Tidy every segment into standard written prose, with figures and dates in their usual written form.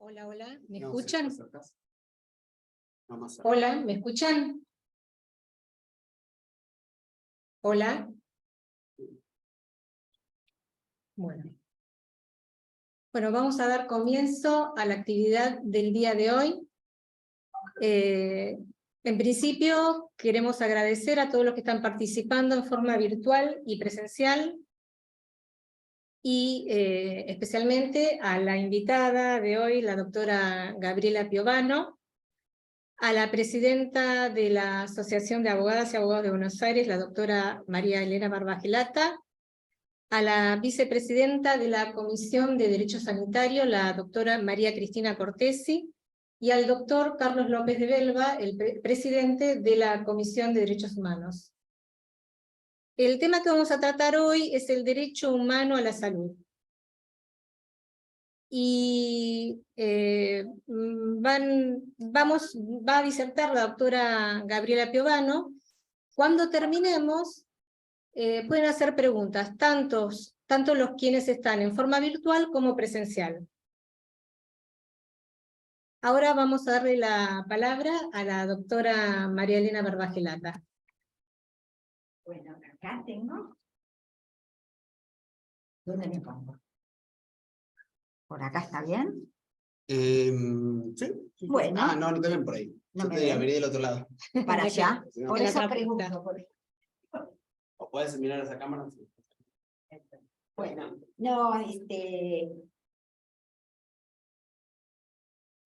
Hola, hola, ¿me No, escuchan? si te acercas. No, más cerca. Hola, ¿me escuchan? Hola. Bueno. Bueno, vamos a dar comienzo a la actividad del día de hoy. En principio, queremos agradecer a todos los que están participando en forma virtual y presencial, y especialmente a la invitada de hoy, la doctora Gabriela Piovano, a la presidenta de la Asociación de Abogadas y Abogados de Buenos Aires, la doctora María Elena Barbagelata, a la vicepresidenta de la Comisión de Derecho Sanitario, la doctora María Cristina Cortesi, y al doctor Carlos López de Belva, el presidente de la Comisión de Derechos Humanos. El tema que vamos a tratar hoy es el derecho humano a la salud. Y va a disertar la doctora Gabriela Piovano. Cuando terminemos, pueden hacer preguntas, tanto los quienes están en forma virtual como presencial. Ahora vamos a darle la palabra a la doctora María Elena Barbagelata. Bueno, acá tengo. ¿Dónde me pongo? ¿Por acá está bien? Sí. Bueno. Ah, no, no te ven por ahí. No Yo me te ven. abriré del otro lado. Para allá. Si no, Por En eso otra pregunto. o puedes mirar esa cámara. Sí. Bueno, no,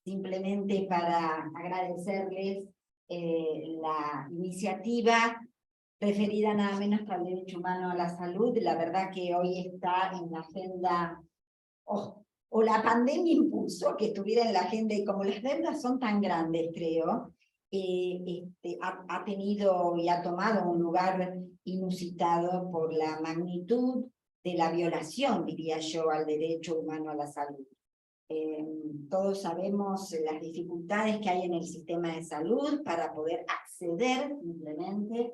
simplemente para agradecerles la iniciativa referida nada menos que al derecho humano a la salud. La verdad que hoy está en la agenda, o la pandemia impulsó que estuviera en la agenda, y como las deudas son tan grandes, creo, ha tenido y ha tomado un lugar inusitado por la magnitud de la violación, diría yo, al derecho humano a la salud. Todos sabemos las dificultades que hay en el sistema de salud para poder acceder simplemente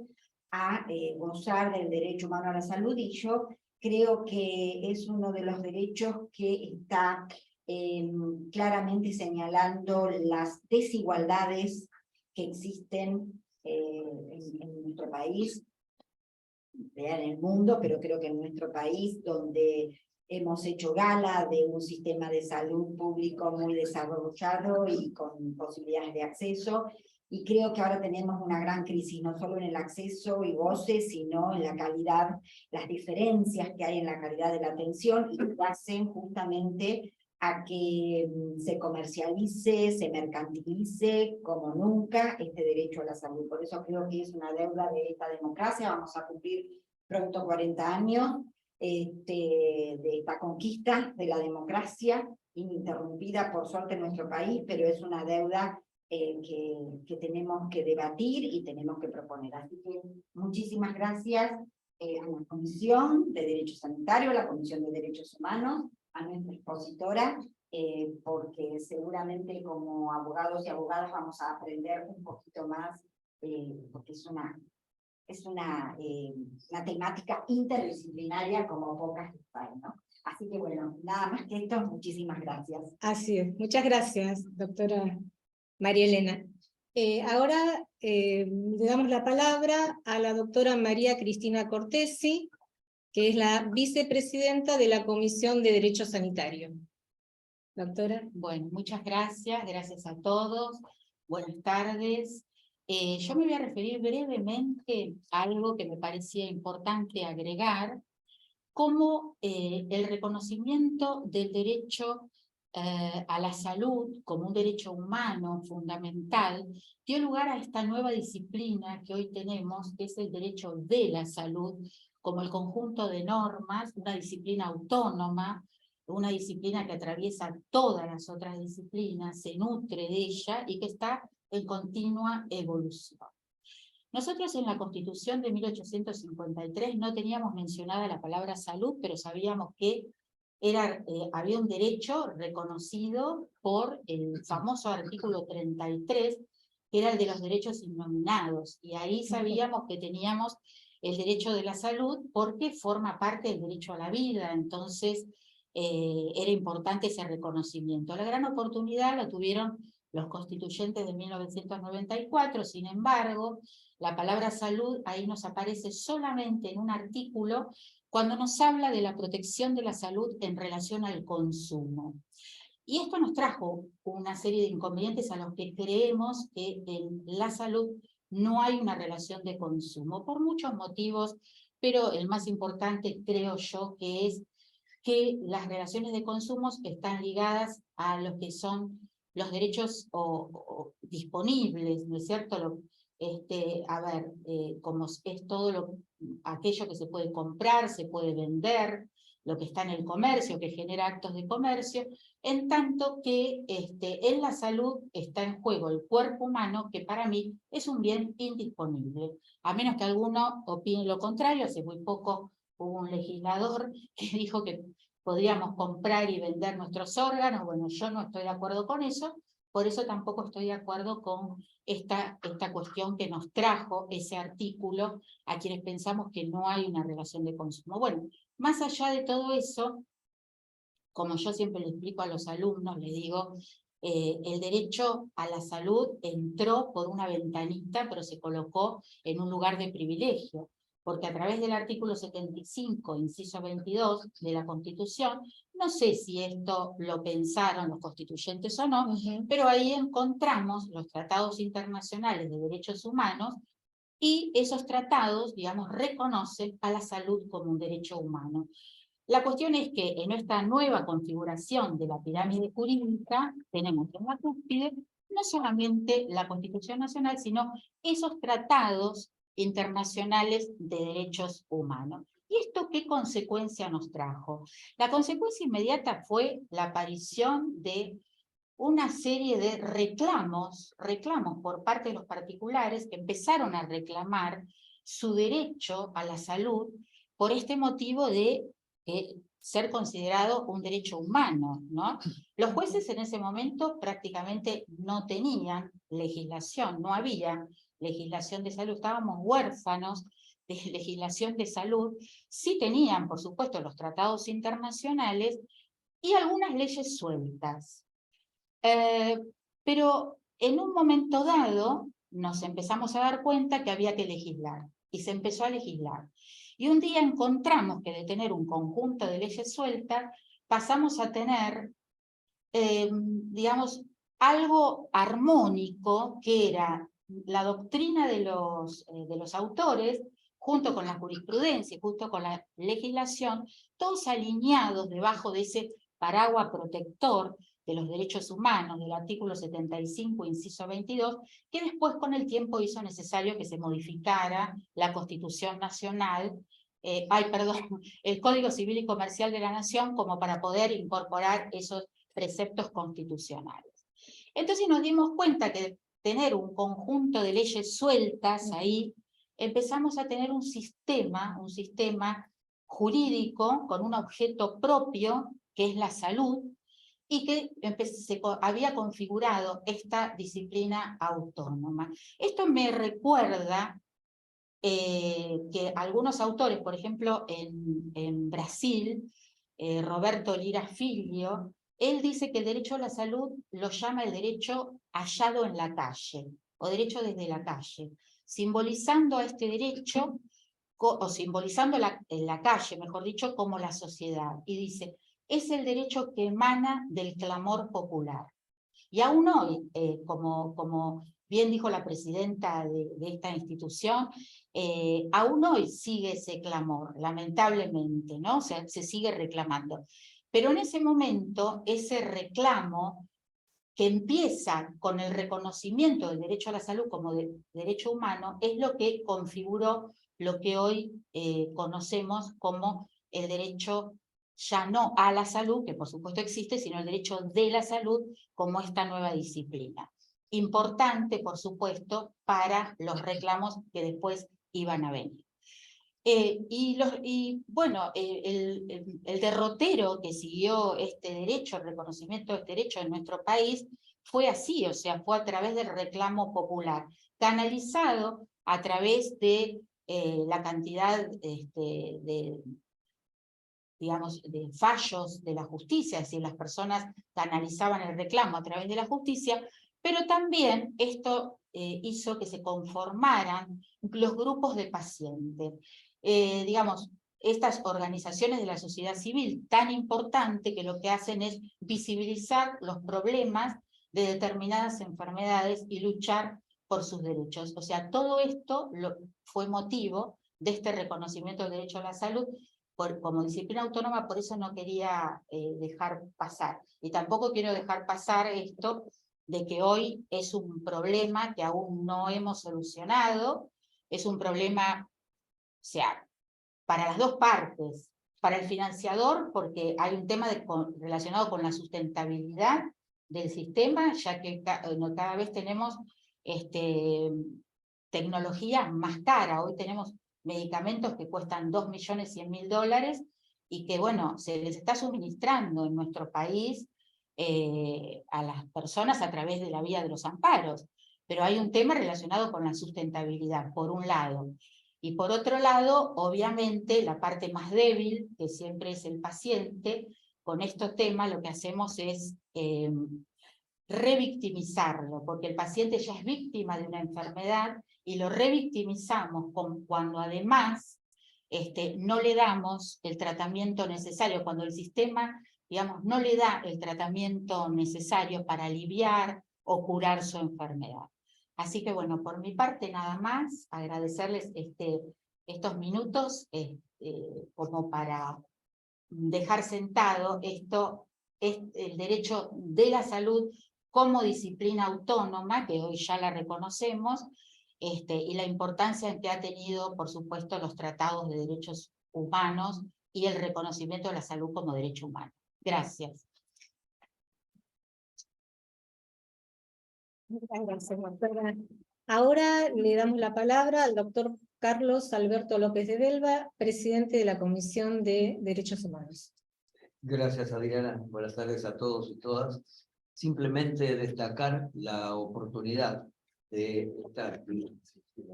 a gozar del derecho humano a la salud, y yo creo que es uno de los derechos que está claramente señalando las desigualdades que existen en nuestro país, en el mundo, pero creo que en nuestro país, donde hemos hecho gala de un sistema de salud público muy desarrollado y con posibilidades de acceso, y creo que ahora tenemos una gran crisis, no solo en el acceso y goce, sino en la calidad, las diferencias que hay en la calidad de la atención, y que hacen justamente a que se comercialice, se mercantilice como nunca este derecho a la salud. Por eso creo que es una deuda de esta democracia. Vamos a cumplir pronto 40 años de esta conquista de la democracia, ininterrumpida por suerte en nuestro país, pero es una deuda que tenemos que debatir y tenemos que proponer. Así que muchísimas gracias a la Comisión de Derecho Sanitario, a la Comisión de Derechos Humanos, a nuestra expositora, porque seguramente como abogados y abogadas vamos a aprender un poquito más, porque es una temática interdisciplinaria como pocas que hay, ¿no? Así que bueno, nada más que esto, muchísimas gracias. Así es, muchas gracias, doctora María Elena. Ahora le damos la palabra a la doctora María Cristina Cortesi, que es la vicepresidenta de la Comisión de Derecho Sanitario. Doctora. Bueno, muchas gracias, gracias a todos, buenas tardes. Yo me voy a referir brevemente a algo que me parecía importante agregar, como el reconocimiento del derecho a la salud como un derecho humano fundamental dio lugar a esta nueva disciplina que hoy tenemos, que es el derecho de la salud, como el conjunto de normas, una disciplina autónoma, una disciplina que atraviesa todas las otras disciplinas, se nutre de ella y que está en continua evolución. Nosotros en la Constitución de 1853 no teníamos mencionada la palabra salud, pero sabíamos que había un derecho reconocido por el famoso artículo 33, que era el de los derechos innominados, y ahí sabíamos que teníamos el derecho de la salud porque forma parte del derecho a la vida. Entonces era importante ese reconocimiento. La gran oportunidad la tuvieron los constituyentes de 1994, sin embargo, la palabra salud ahí nos aparece solamente en un artículo cuando nos habla de la protección de la salud en relación al consumo. Y esto nos trajo una serie de inconvenientes a los que creemos que en la salud no hay una relación de consumo, por muchos motivos, pero el más importante creo yo que es que las relaciones de consumo están ligadas a lo que son los derechos disponibles, ¿no es cierto? Como es todo aquello que se puede comprar, se puede vender, lo que está en el comercio, que genera actos de comercio, en tanto que en la salud está en juego el cuerpo humano, que para mí es un bien indisponible. A menos que alguno opine lo contrario, hace muy poco hubo un legislador que dijo que podríamos comprar y vender nuestros órganos. Bueno, yo no estoy de acuerdo con eso, por eso tampoco estoy de acuerdo con esta cuestión que nos trajo ese artículo a quienes pensamos que no hay una relación de consumo. Bueno, más allá de todo eso, como yo siempre le explico a los alumnos, les digo, el derecho a la salud entró por una ventanita, pero se colocó en un lugar de privilegio, porque a través del artículo 75, inciso 22 de la Constitución, no sé si esto lo pensaron los constituyentes o no, pero ahí encontramos los tratados internacionales de derechos humanos, y esos tratados, digamos, reconocen a la salud como un derecho humano. La cuestión es que en esta nueva configuración de la pirámide jurídica tenemos en la cúspide no solamente la Constitución Nacional, sino esos tratados internacionales de derechos humanos. ¿Y esto qué consecuencia nos trajo? La consecuencia inmediata fue la aparición de una serie de reclamos por parte de los particulares que empezaron a reclamar su derecho a la salud por este motivo de ser considerado un derecho humano, ¿no? Los jueces en ese momento prácticamente no tenían legislación, no había legislación de salud, estábamos huérfanos de legislación de salud. Sí tenían, por supuesto, los tratados internacionales y algunas leyes sueltas. Pero en un momento dado nos empezamos a dar cuenta que había que legislar, y se empezó a legislar. Y un día encontramos que de tener un conjunto de leyes sueltas, pasamos a tener, digamos, algo armónico, que era la doctrina de los autores, junto con la jurisprudencia, junto con la legislación, todos alineados debajo de ese paraguas protector de los derechos humanos, del artículo 75, inciso 22, que después con el tiempo hizo necesario que se modificara la Constitución Nacional, el Código Civil y Comercial de la Nación, como para poder incorporar esos preceptos constitucionales. Entonces nos dimos cuenta que tener un conjunto de leyes sueltas ahí, empezamos a tener un sistema jurídico con un objeto propio, que es la salud, y que se había configurado esta disciplina autónoma. Esto me recuerda que algunos autores, por ejemplo, en Brasil, Roberto Lira Filho, él dice que el derecho a la salud lo llama el derecho hallado en la calle, o derecho desde la calle, simbolizando a este derecho, o simbolizando en la calle, mejor dicho, como la sociedad. Y dice, es el derecho que emana del clamor popular. Y aún hoy, como bien dijo la presidenta de esta institución, aún hoy sigue ese clamor, lamentablemente, ¿no? O sea, se sigue reclamando. Pero en ese momento, ese reclamo que empieza con el reconocimiento del derecho a la salud como derecho humano, es lo que configuró lo que hoy conocemos como el derecho ya no a la salud, que por supuesto existe, sino el derecho de la salud como esta nueva disciplina. Importante, por supuesto, para los reclamos que después iban a venir. Bueno, el derrotero que siguió este derecho, el reconocimiento de este derecho en nuestro país, fue así, o sea, fue a través del reclamo popular, canalizado a través de la cantidad de digamos, de fallos de la justicia, es decir, las personas canalizaban el reclamo a través de la justicia, pero también esto hizo que se conformaran los grupos de pacientes. Digamos, estas organizaciones de la sociedad civil tan importante que lo que hacen es visibilizar los problemas de determinadas enfermedades y luchar por sus derechos. O sea, todo esto fue motivo de este reconocimiento del derecho a la salud como disciplina autónoma, por eso no quería dejar pasar. Y tampoco quiero dejar pasar esto de que hoy es un problema que aún no hemos solucionado, es un problema, o sea, para las dos partes, para el financiador, porque hay un tema relacionado con la sustentabilidad del sistema, ya que cada vez tenemos tecnología más cara. Hoy tenemos medicamentos que cuestan $2.100.000 y que, bueno, se les está suministrando en nuestro país a las personas a través de la vía de los amparos. Pero hay un tema relacionado con la sustentabilidad, por un lado. Y por otro lado, obviamente, la parte más débil, que siempre es el paciente, con estos temas lo que hacemos es revictimizarlo, porque el paciente ya es víctima de una enfermedad y lo revictimizamos cuando además no le damos el tratamiento necesario, cuando el sistema, digamos, no le da el tratamiento necesario para aliviar o curar su enfermedad. Así que bueno, por mi parte nada más, agradecerles estos minutos como para dejar sentado esto, el derecho de la salud como disciplina autónoma, que hoy ya la reconocemos, y la importancia que ha tenido, por supuesto, los tratados de derechos humanos y el reconocimiento de la salud como derecho humano. Gracias. Muchas gracias, doctora. Ahora le damos la palabra al doctor Carlos Alberto López de Belva, presidente de la Comisión de Derechos Humanos. Gracias, Adriana. Buenas tardes a todos y todas. Simplemente destacar la oportunidad de estar aquí.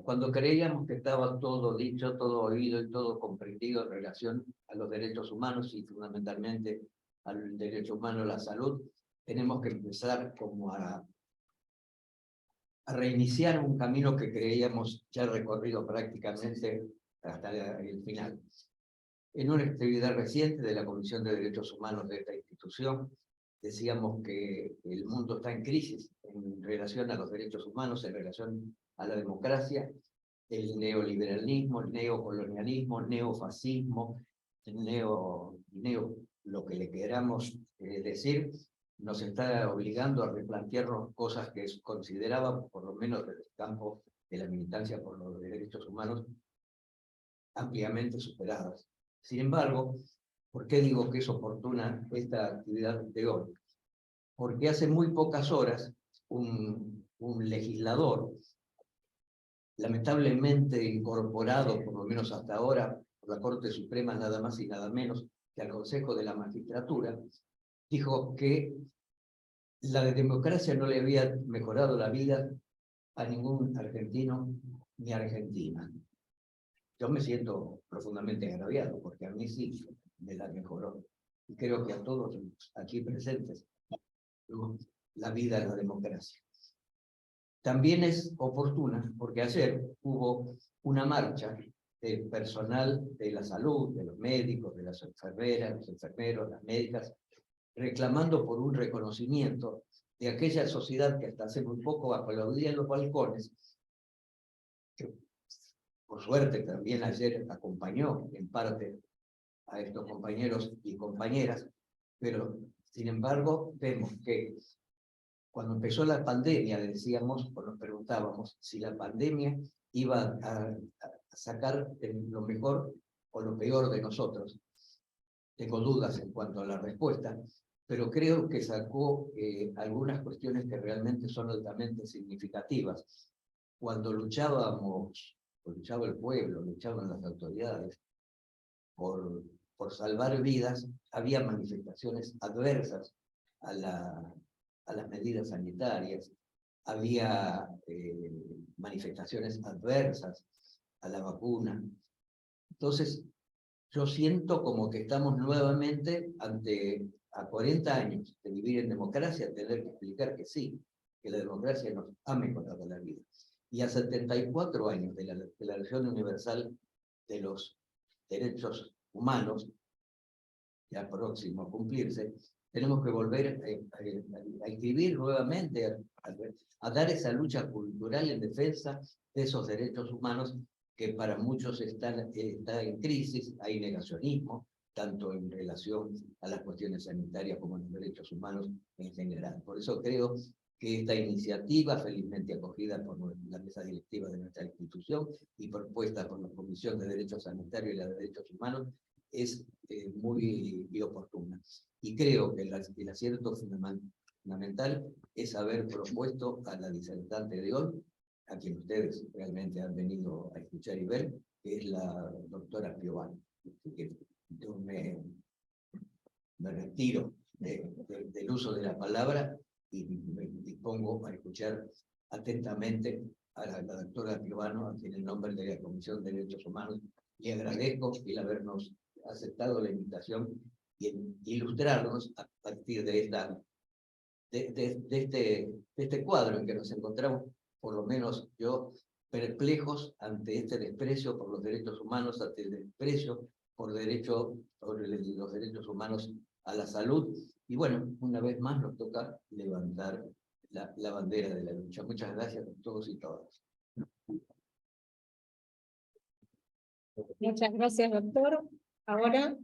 Cuando creíamos que estaba todo dicho, todo oído y todo comprendido en relación a los derechos humanos y fundamentalmente al derecho humano a la salud, tenemos que empezar como a reiniciar un camino que creíamos ya recorrido prácticamente hasta el final. En una actividad reciente de la Comisión de Derechos Humanos de esta institución, decíamos que el mundo está en crisis en relación a los derechos humanos, en relación a la democracia, el neoliberalismo, el neocolonialismo, el neofascismo, lo que le queramos decir, nos está obligando a replantearnos cosas que considerábamos, por lo menos desde el campo de la militancia por los derechos humanos, ampliamente superadas. Sin embargo, ¿por qué digo que es oportuna esta actividad de hoy? Porque hace muy pocas horas un legislador, lamentablemente incorporado, por lo menos hasta ahora, por la Corte Suprema, nada más y nada menos que al Consejo de la Magistratura, dijo que la democracia no le había mejorado la vida a ningún argentino ni argentina. Yo me siento profundamente agraviado, porque a mí sí me la mejoró. Y creo que a todos aquí presentes, ¿no?, la vida es la democracia. También es oportuna, porque ayer hubo una marcha del personal de la salud, de los médicos, de las enfermeras, los enfermeros, las médicas, reclamando por un reconocimiento de aquella sociedad que hasta hace muy poco aplaudía en los balcones, que por suerte también ayer acompañó en parte a estos compañeros y compañeras, pero sin embargo vemos que cuando empezó la pandemia decíamos, o nos preguntábamos si la pandemia iba a sacar lo mejor o lo peor de nosotros. Tengo dudas en cuanto a la respuesta, pero creo que sacó algunas cuestiones que realmente son altamente significativas. Cuando luchaba el pueblo, luchaban las autoridades por salvar vidas, había manifestaciones adversas a las medidas sanitarias, había manifestaciones adversas a la vacuna. Entonces, yo siento como que estamos nuevamente a 40 años de vivir en democracia, tener que explicar que sí, que la democracia nos ha mejorado la vida. Y a 74 años de la Declaración Universal de los Derechos Humanos, ya próximo a cumplirse, tenemos que volver a escribir nuevamente, a dar esa lucha cultural en defensa de esos derechos humanos que para muchos está en crisis. Hay negacionismo, tanto en relación a las cuestiones sanitarias como en los derechos humanos en general. Por eso creo que esta iniciativa, felizmente acogida por la mesa directiva de nuestra institución y propuesta por la Comisión de Derechos Sanitarios y la de Derechos Humanos, es muy oportuna. Y creo que el acierto fundamental es haber propuesto a la disertante de hoy, a quien ustedes realmente han venido a escuchar y ver, que es la doctora Piovano. Yo me retiro del uso de la palabra y me dispongo a escuchar atentamente a la doctora Piovano, a quien en nombre de la Comisión de Derechos Humanos le agradezco el habernos aceptado la invitación y ilustrarnos a partir de este cuadro en que nos encontramos, por lo menos yo, perplejos ante este desprecio por los derechos humanos, ante el desprecio por los derechos humanos a la salud. Y bueno, una vez más nos toca levantar la bandera de la lucha. Muchas gracias a todos y todas. Muchas gracias, doctor. Ahora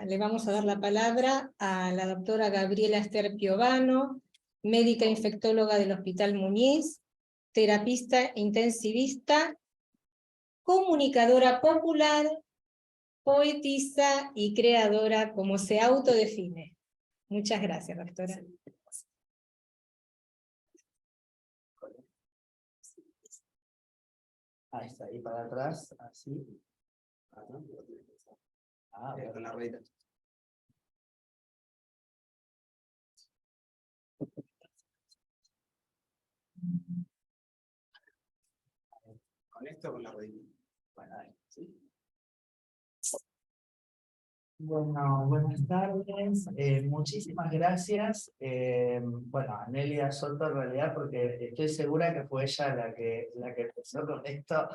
le vamos a dar la palabra a la doctora Gabriela Esther Piovano, médica infectóloga del Hospital Muñiz, terapista intensivista, comunicadora popular, poetisa y creadora, como se autodefine. Muchas gracias, doctora. Ahí está, ahí para atrás, así. Con la ruedita. ¿Con esto o con la ruedita? Bueno, ahí, ¿sí? Bueno, buenas tardes, muchísimas gracias. Bueno, a Nelia Soto en realidad, porque estoy segura que fue ella la que empezó con esto,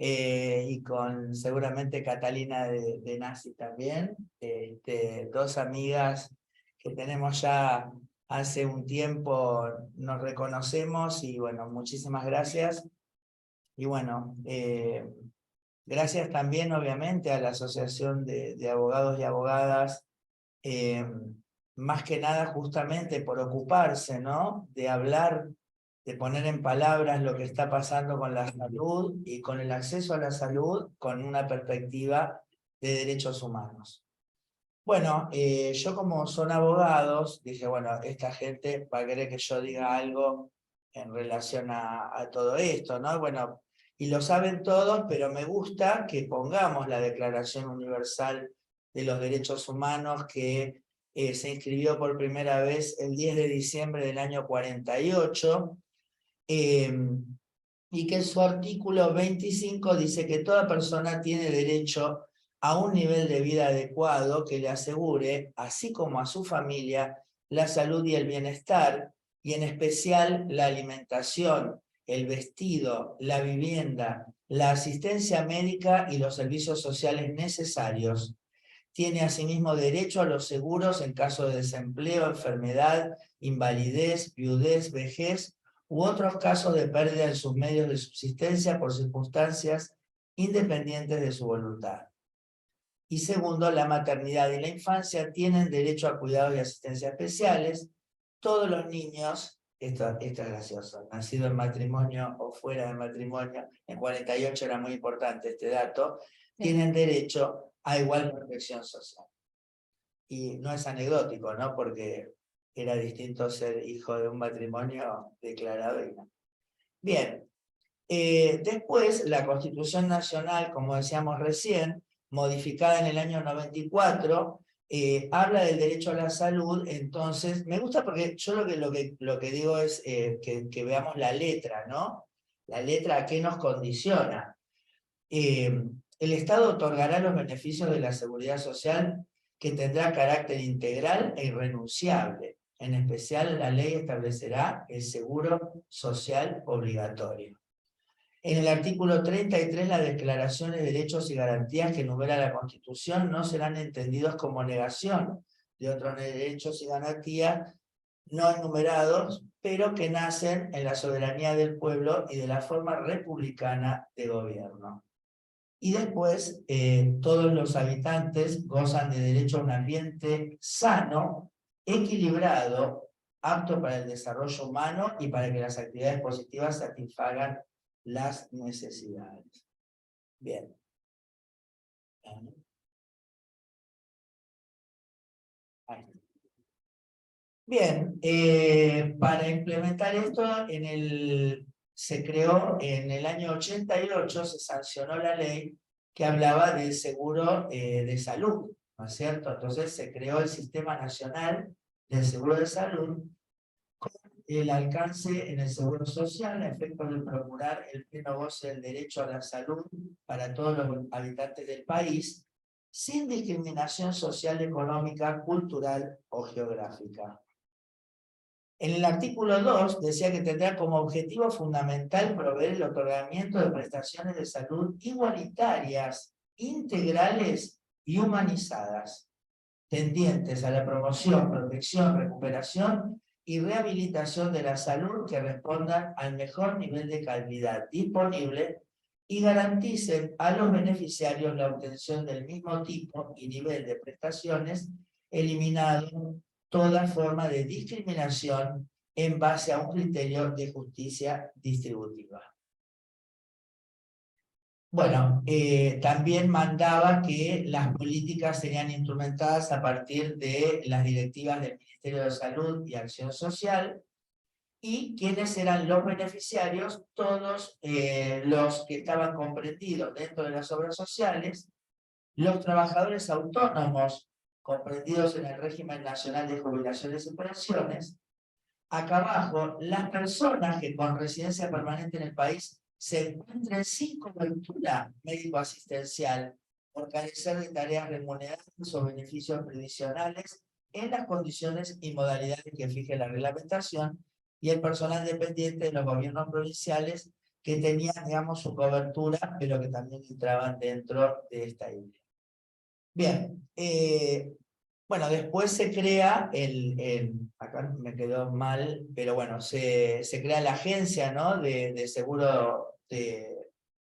y con seguramente Catalina de Nasi también, dos amigas que tenemos ya hace un tiempo, nos reconocemos y bueno, muchísimas gracias. Y bueno, gracias también obviamente a la Asociación de Abogados y Abogadas, más que nada justamente por ocuparse, ¿no? De hablar, de poner en palabras lo que está pasando con la salud y con el acceso a la salud con una perspectiva de derechos humanos. Bueno, yo como son abogados, dije, bueno, esta gente va a querer que yo diga algo en relación a todo esto, ¿no? Bueno, y lo saben todos, pero me gusta que pongamos la Declaración Universal de los Derechos Humanos que se inscribió por primera vez el 10 de diciembre del año 48, y que en su artículo 25 dice que toda persona tiene derecho a un nivel de vida adecuado que le asegure, así como a su familia, la salud y el bienestar, y en especial la alimentación, el vestido, la vivienda, la asistencia médica y los servicios sociales necesarios. Tiene asimismo derecho a los seguros en caso de desempleo, enfermedad, invalidez, viudez, vejez u otros casos de pérdida en sus medios de subsistencia por circunstancias independientes de su voluntad. Y segundo, la maternidad y la infancia tienen derecho a cuidados y asistencia especiales. Todos los niños, esto es gracioso, nacido en matrimonio o fuera de matrimonio, en 48 era muy importante este dato, tienen derecho a igual protección social. Y no es anecdótico, ¿no? Porque era distinto ser hijo de un matrimonio declarado y no. Bien, después la Constitución Nacional, como decíamos recién, modificada en el año 94, habla del derecho a la salud. Entonces, me gusta porque yo lo que digo es que veamos la letra, ¿no? La letra ¿a qué nos condiciona? El Estado otorgará los beneficios de la seguridad social que tendrá carácter integral e irrenunciable. En especial, la ley establecerá el seguro social obligatorio. En el artículo 33, las declaraciones de derechos y garantías que enumera la Constitución no serán entendidos como negación de otros derechos y garantías no enumerados, pero que nacen en la soberanía del pueblo y de la forma republicana de gobierno. Y después, todos los habitantes gozan de derecho a un ambiente sano, equilibrado, apto para el desarrollo humano y para que las actividades positivas satisfagan las necesidades. Bien. Ahí está. Bien, para implementar esto, se creó en el año 88, se sancionó la ley que hablaba del seguro de salud, ¿no es cierto? Entonces se creó el Sistema Nacional del Seguro de Salud, con el alcance en el seguro social, a efectos de procurar el pleno goce del derecho a la salud para todos los habitantes del país, sin discriminación social, económica, cultural o geográfica. En el artículo 2 decía que tendrá como objetivo fundamental proveer el otorgamiento de prestaciones de salud igualitarias, integrales y humanizadas, tendientes a la promoción, protección, recuperación y rehabilitación de la salud que respondan al mejor nivel de calidad disponible y garanticen a los beneficiarios la obtención del mismo tipo y nivel de prestaciones, eliminando toda forma de discriminación en base a un criterio de justicia distributiva. Bueno, también mandaba que las políticas serían instrumentadas a partir de las directivas del Ministerio de Salud y Acción Social, y quiénes eran los beneficiarios, todos los que estaban comprendidos dentro de las obras sociales, los trabajadores autónomos comprendidos en el régimen nacional de jubilaciones y pensiones. Acá abajo, las personas que con residencia permanente en el país se encuentren sin cobertura médico-asistencial por carecer de tareas remuneradas o beneficios previsionales en las condiciones y modalidades que fije la reglamentación, y el personal dependiente de los gobiernos provinciales que tenían, digamos, su cobertura, pero que también entraban dentro de esta idea. Bien, bueno, después se crea acá me quedó mal, pero bueno, se crea la agencia, ¿no?, de seguro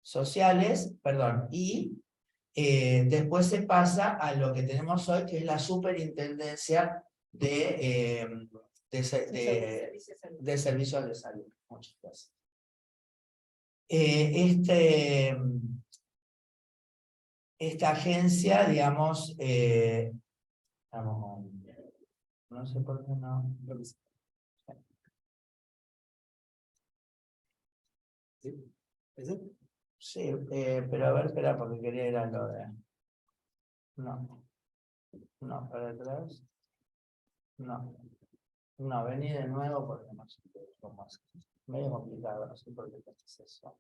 sociales, perdón, y después se pasa a lo que tenemos hoy, que es la superintendencia de servicios de salud. Muchas gracias. Esta agencia, digamos, no sé por qué no. ¿Sí? ¿Ese? Sí, pero a ver, espera, porque quería ir a lo de... No, para atrás. No, vení de nuevo porque no sé cómo es. Medio complicado, no sé por qué haces eso.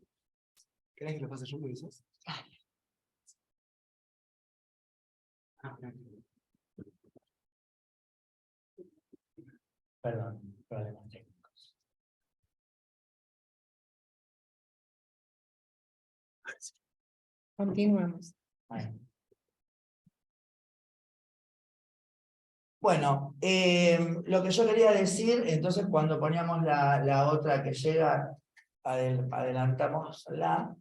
¿Querés que lo pase yo, me dices? Perdón, problemas técnicos. Continuamos. Ahí. Bueno, lo que yo quería decir, entonces cuando poníamos la otra que llega, adelantamos la...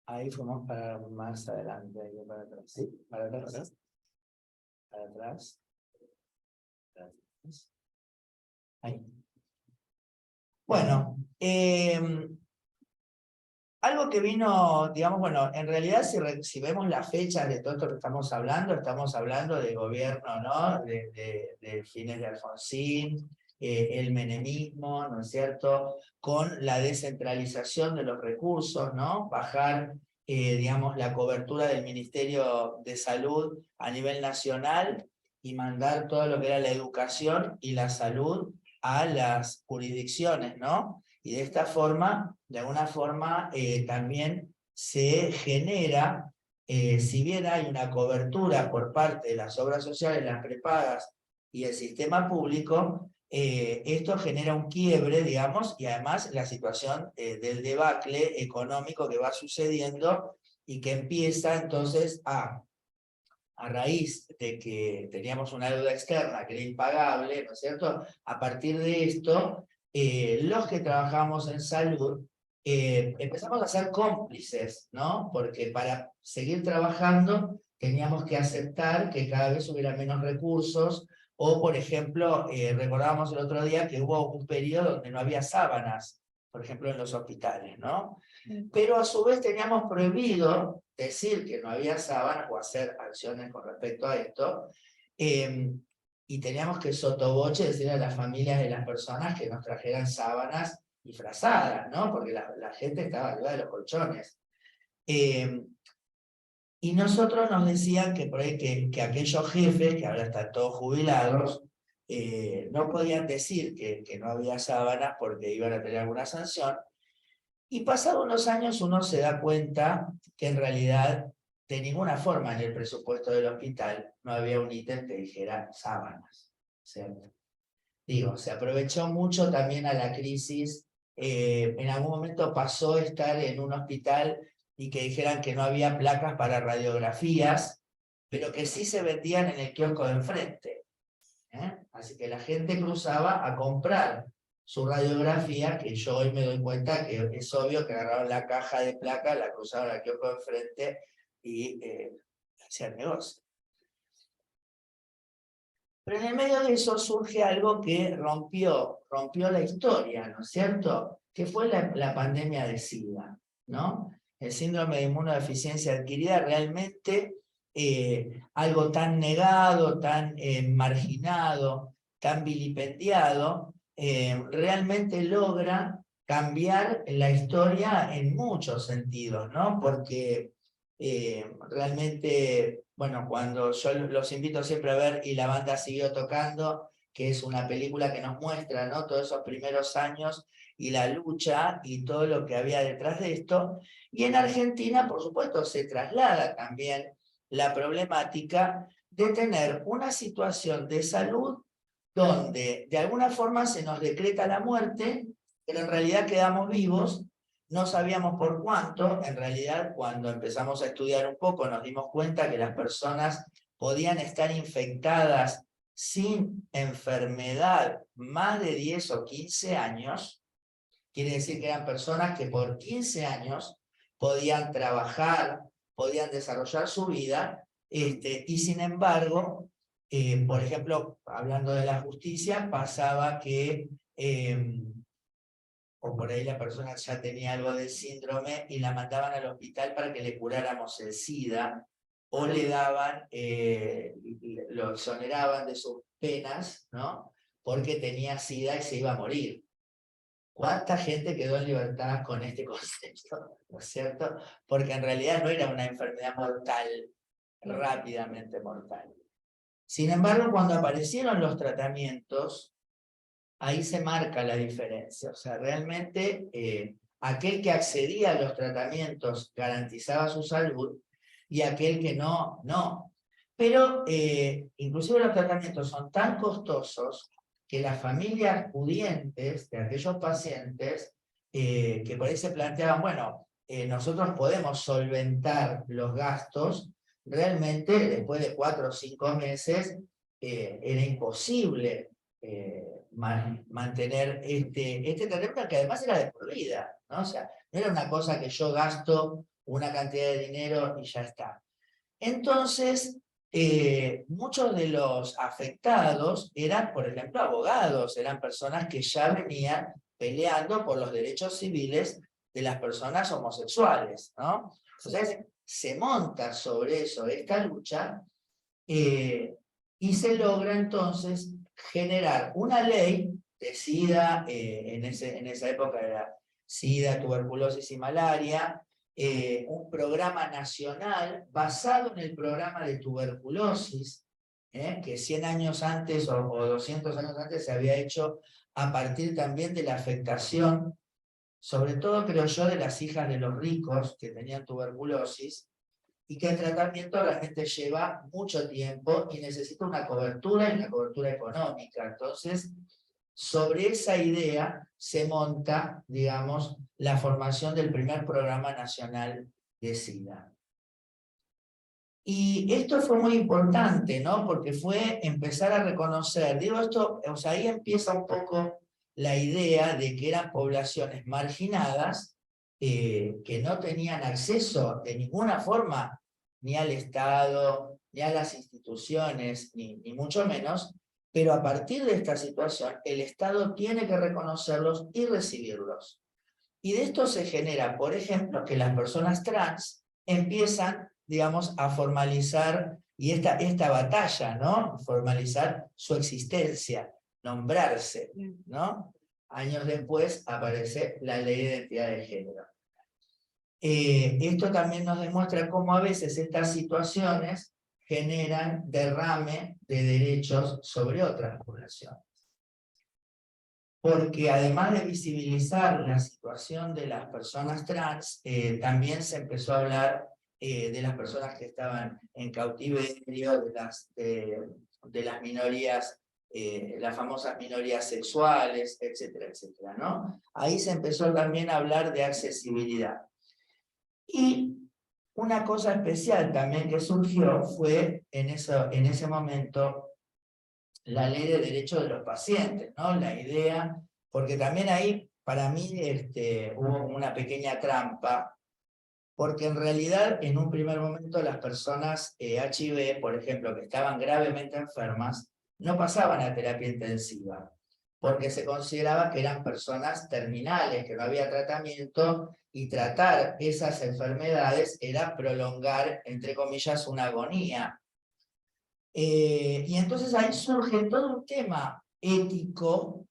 Ahí fuimos para más adelante, ahí para atrás. ¿Sí? Para atrás. Para atrás. Ahí. Bueno, algo que vino, digamos, bueno, en realidad si vemos la fecha de todo esto que estamos hablando de gobierno, ¿no?, de fines de Alfonsín, el menemismo, ¿no es cierto?, con la descentralización de los recursos, ¿no?, bajar, digamos, la cobertura del Ministerio de Salud a nivel nacional y mandar todo lo que era la educación y la salud a las jurisdicciones, ¿no? Y de esta forma, de alguna forma, también se genera, si bien hay una cobertura por parte de las obras sociales, las prepagas y el sistema público, esto genera un quiebre, digamos, y además la situación del debacle económico que va sucediendo y que empieza entonces a raíz de que teníamos una deuda externa que era impagable, ¿no es cierto? A partir de esto, los que trabajamos en salud empezamos a ser cómplices, ¿no? Porque para seguir trabajando teníamos que aceptar que cada vez hubiera menos recursos, o por ejemplo, recordábamos el otro día que hubo un periodo donde no había sábanas, por ejemplo en los hospitales, ¿no? Pero a su vez teníamos prohibido decir que no había sábanas o hacer acciones con respecto a esto, y teníamos que sotoboche decirle a las familias de las personas que nos trajeran sábanas y frazadas, ¿no? Porque la gente estaba arriba de los colchones. Y nosotros nos decían que por ahí que aquellos jefes, que ahora están todos jubilados, no podían decir que no había sábanas porque iban a tener alguna sanción. Y pasados unos años uno se da cuenta que en realidad de ninguna forma en el presupuesto del hospital no había un ítem que dijera sábanas, ¿cierto? Digo, se aprovechó mucho también a la crisis. En algún momento pasó estar en un hospital y que dijeran que no había placas para radiografías, pero que sí se vendían en el kiosco de enfrente. Así que la gente cruzaba a comprar su radiografía, que yo hoy me doy cuenta que es obvio que agarraron la caja de placas, la cruzaron al kiosco de enfrente y hacían negocio. Pero en el medio de eso surge algo que rompió la historia, ¿no es cierto? Que fue la pandemia de SIDA, ¿no? El síndrome de inmunodeficiencia adquirida, realmente algo tan negado, tan marginado, tan vilipendiado, realmente logra cambiar la historia en muchos sentidos, ¿no? Porque realmente, bueno, cuando yo los invito siempre a ver Y la banda siguió tocando, que es una película que nos muestra, ¿no?, todos esos primeros años y la lucha y todo lo que había detrás de esto. Y en Argentina, por supuesto, se traslada también la problemática de tener una situación de salud donde de alguna forma se nos decreta la muerte, pero en realidad quedamos vivos. No sabíamos por cuánto. En realidad, cuando empezamos a estudiar un poco, nos dimos cuenta que las personas podían estar infectadas sin enfermedad más de 10 o 15 años. Quiere decir que eran personas que por 15 años podían trabajar, podían desarrollar su vida, y sin embargo, por ejemplo, hablando de la justicia, pasaba que o por ahí la persona ya tenía algo del síndrome y la mandaban al hospital para que le curáramos el SIDA, o le daban, lo exoneraban de sus penas, ¿no?, porque tenía SIDA y se iba a morir. ¿Cuánta gente quedó en libertad con este concepto? ¿No es cierto? Porque en realidad no era una enfermedad mortal, rápidamente mortal. Sin embargo, cuando aparecieron los tratamientos, ahí se marca la diferencia. O sea, realmente aquel que accedía a los tratamientos garantizaba su salud y aquel que no, no. Pero inclusive los tratamientos son tan costosos que las familias pudientes de aquellos pacientes que por ahí se planteaban, bueno, nosotros podemos solventar los gastos, realmente después de 4 o 5 meses era imposible mantener este tratamiento, que además era de por vida, ¿no? O sea, no era una cosa que yo gasto una cantidad de dinero y ya está. Entonces, muchos de los afectados eran, por ejemplo, abogados, eran personas que ya venían peleando por los derechos civiles de las personas homosexuales, ¿no? Entonces, se monta sobre eso esta lucha y se logra entonces generar una ley SIDA, en esa época era SIDA, tuberculosis y malaria, un programa nacional basado en el programa de tuberculosis, que 100 años antes o 200 años antes se había hecho a partir también de la afectación, sobre todo creo yo, de las hijas de los ricos que tenían tuberculosis, y que el tratamiento realmente lleva mucho tiempo y necesita una cobertura y una cobertura económica. Entonces, sobre esa idea se monta, digamos, la formación del primer programa nacional de SIDA. Y esto fue muy importante, ¿no? Porque fue empezar a reconocer, digo esto, o sea, ahí empieza un poco la idea de que eran poblaciones marginadas, que no tenían acceso de ninguna forma ni al Estado, ni a las instituciones, ni mucho menos, pero a partir de esta situación, el Estado tiene que reconocerlos y recibirlos. Y de esto se genera, por ejemplo, que las personas trans empiezan, digamos, a formalizar, y esta batalla, ¿no? Formalizar su existencia, nombrarse, ¿no? Años después aparece la Ley de Identidad de Género. Esto también nos demuestra cómo a veces estas situaciones generan derrame de derechos sobre otras poblaciones. Porque además de visibilizar la situación de las personas trans, también se empezó a hablar de las personas que estaban en cautiverio, de las minorías, las famosas minorías sexuales, etcétera, etcétera, ¿no? Ahí se empezó también a hablar de accesibilidad. Y una cosa especial también que surgió fue en ese momento la ley de derechos de los pacientes, ¿no? La idea, porque también ahí para mí hubo una pequeña trampa, porque en realidad en un primer momento las personas HIV, por ejemplo, que estaban gravemente enfermas, no pasaban a terapia intensiva, porque se consideraba que eran personas terminales, que no había tratamiento, y tratar esas enfermedades era prolongar, entre comillas, una agonía. Y entonces ahí surge todo un tema ético.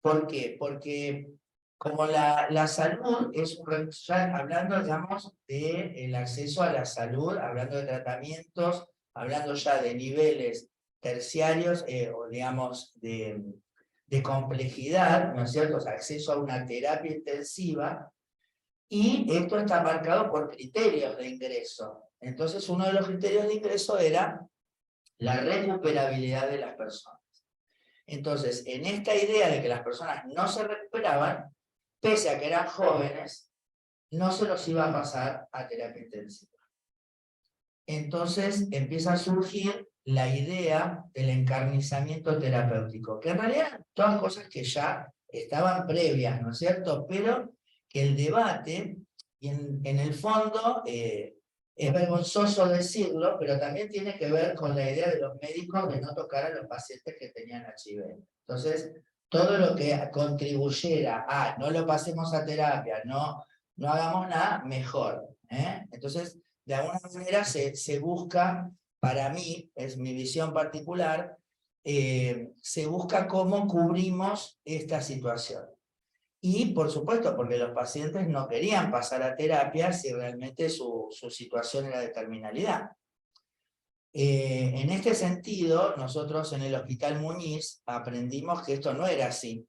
¿Por qué? Porque como la salud es ya hablando, digamos, del acceso a la salud, hablando de tratamientos, hablando ya de niveles terciarios, o digamos, de complejidad, ¿no es cierto? O sea, acceso a una terapia intensiva, y esto está marcado por criterios de ingreso. Entonces, uno de los criterios de ingreso era la recuperabilidad de las personas. Entonces, en esta idea de que las personas no se recuperaban, pese a que eran jóvenes, no se los iba a pasar a terapia intensiva. Entonces empieza a surgir la idea del encarnizamiento terapéutico, que en realidad eran todas cosas que ya estaban previas, ¿no es cierto? Pero que el debate, y en el fondo, es vergonzoso decirlo, pero también tiene que ver con la idea de los médicos de no tocar a los pacientes que tenían HIV. Entonces, todo lo que contribuyera a no lo pasemos a terapia, no hagamos nada, mejor. Entonces, de alguna manera se busca, para mí, es mi visión particular, se busca cómo cubrimos esta situación. Y, por supuesto, porque los pacientes no querían pasar a terapia si realmente su situación era de terminalidad. En este sentido, nosotros en el Hospital Muñiz aprendimos que esto no era así,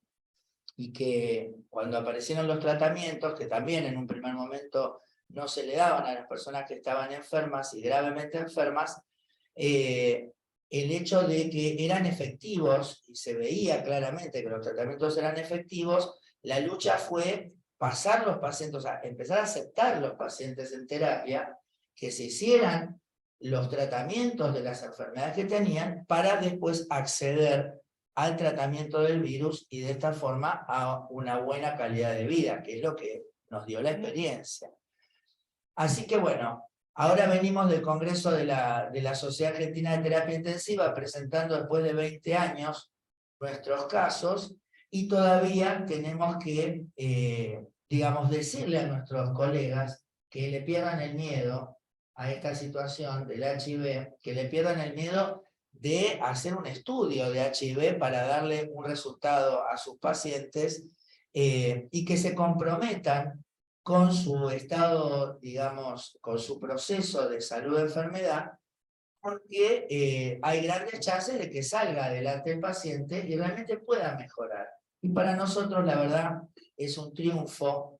y que cuando aparecieron los tratamientos, que también en un primer momento no se le daban a las personas que estaban enfermas y gravemente enfermas, el hecho de que eran efectivos, y se veía claramente que los tratamientos eran efectivos, la lucha fue pasar los pacientes, o sea, empezar a aceptar los pacientes en terapia, que se hicieran los tratamientos de las enfermedades que tenían, para después acceder al tratamiento del virus y de esta forma a una buena calidad de vida, que es lo que nos dio la experiencia. Así que bueno, ahora venimos del Congreso de la Sociedad Argentina de Terapia Intensiva, presentando después de 20 años nuestros casos, y todavía tenemos que, digamos, decirle a nuestros colegas que le pierdan el miedo a esta situación del HIV, que le pierdan el miedo de hacer un estudio de HIV para darle un resultado a sus pacientes y que se comprometan con su estado, digamos, con su proceso de salud de enfermedad, porque hay grandes chances de que salga adelante el paciente y realmente pueda mejorar. Y para nosotros, la verdad, es un triunfo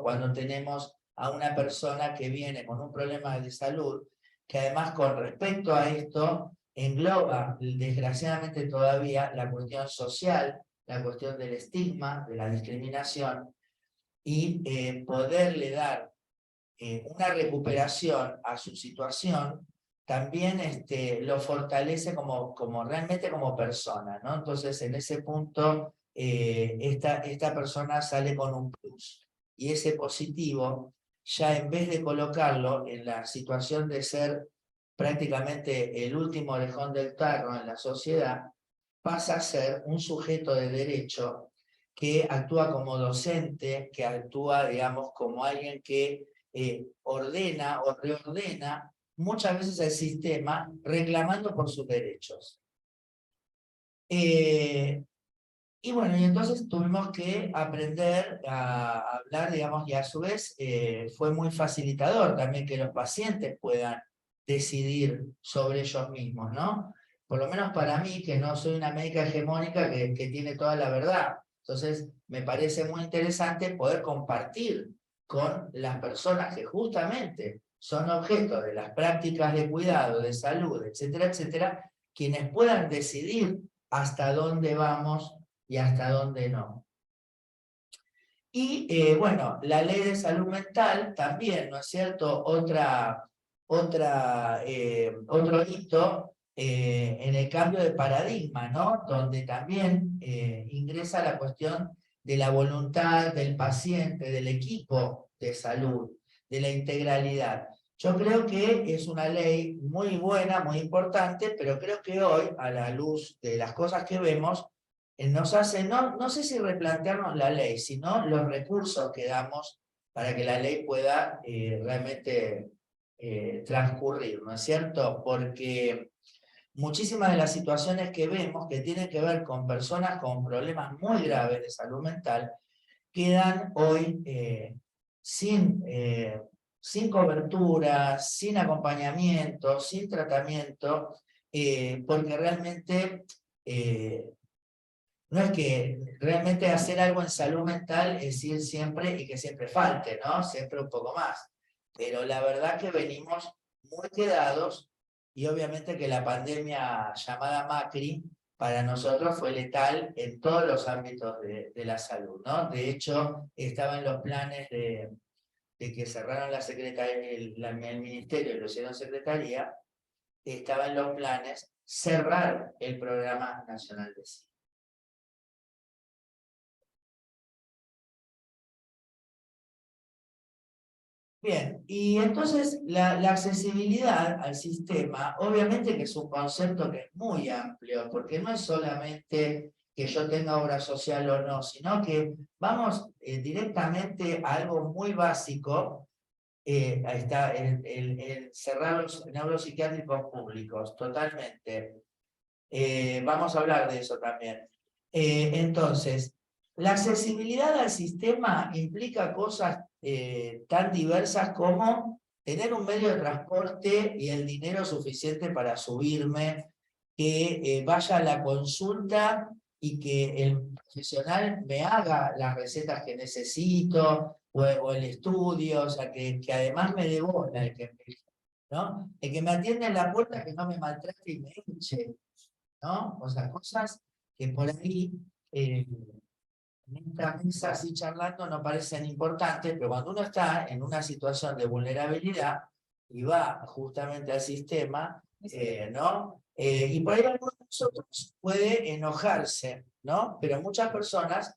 cuando tenemos a una persona que viene con un problema de salud, que además con respecto a esto engloba, desgraciadamente todavía, la cuestión social, la cuestión del estigma, de la discriminación, y poderle dar una recuperación a su situación, también lo fortalece realmente como persona, ¿no? Entonces, en ese punto, esta persona sale con un plus. Y ese positivo, ya en vez de colocarlo en la situación de ser prácticamente el último orejón del tarro en la sociedad, pasa a ser un sujeto de derecho que actúa como docente, que actúa, digamos, como alguien que ordena o reordena muchas veces el sistema reclamando por sus derechos. Y bueno, y entonces tuvimos que aprender a hablar, digamos, y a su vez fue muy facilitador también que los pacientes puedan decidir sobre ellos mismos, ¿no? Por lo menos para mí, que no soy una médica hegemónica que tiene toda la verdad. Entonces, me parece muy interesante poder compartir con las personas que justamente son objeto de las prácticas de cuidado, de salud, etcétera, etcétera, quienes puedan decidir hasta dónde vamos y hasta dónde no. Y bueno, la ley de salud mental también, ¿no es cierto? Otro hito en el cambio de paradigma, ¿no? Donde también ingresa la cuestión de la voluntad del paciente, del equipo de salud, de la integralidad. Yo creo que es una ley muy buena, muy importante, pero creo que hoy, a la luz de las cosas que vemos, nos hace, no sé si replantearnos la ley, sino los recursos que damos para que la ley pueda realmente transcurrir, ¿no es cierto? Porque muchísimas de las situaciones que vemos que tienen que ver con personas con problemas muy graves de salud mental, quedan hoy sin cobertura, sin acompañamiento, sin tratamiento, porque realmente no es que realmente hacer algo en salud mental es ir siempre y que siempre falte, ¿no? Siempre un poco más. Pero la verdad que venimos muy quedados y obviamente que la pandemia llamada Macri para nosotros fue letal en todos los ámbitos de la salud, ¿no? De hecho, estaba en los planes de que cerraron la secretaría, el ministerio y lo hicieron secretaría, estaba en los planes cerrar el Programa Nacional de SIDA. Bien, y entonces la accesibilidad al sistema, obviamente que es un concepto que es muy amplio, porque no es solamente que yo tenga obra social o no, sino que vamos directamente a algo muy básico, ahí está, el cerrar los neuropsiquiátricos públicos, totalmente. Vamos a hablar de eso también. Entonces, la accesibilidad al sistema implica cosas tan diversas como tener un medio de transporte y el dinero suficiente para subirme, que vaya a la consulta y que el profesional me haga las recetas que necesito o el estudio, o sea, que además me devuelva ¿no? El que me atiende en la puerta que no me maltrate y me eche, ¿no? O sea, cosas que por ahí en esta mesa así charlando no parecen importantes, pero cuando uno está en una situación de vulnerabilidad y va justamente al sistema, ¿no? Y por ahí algunos de nosotros puede enojarse, ¿no? Pero muchas personas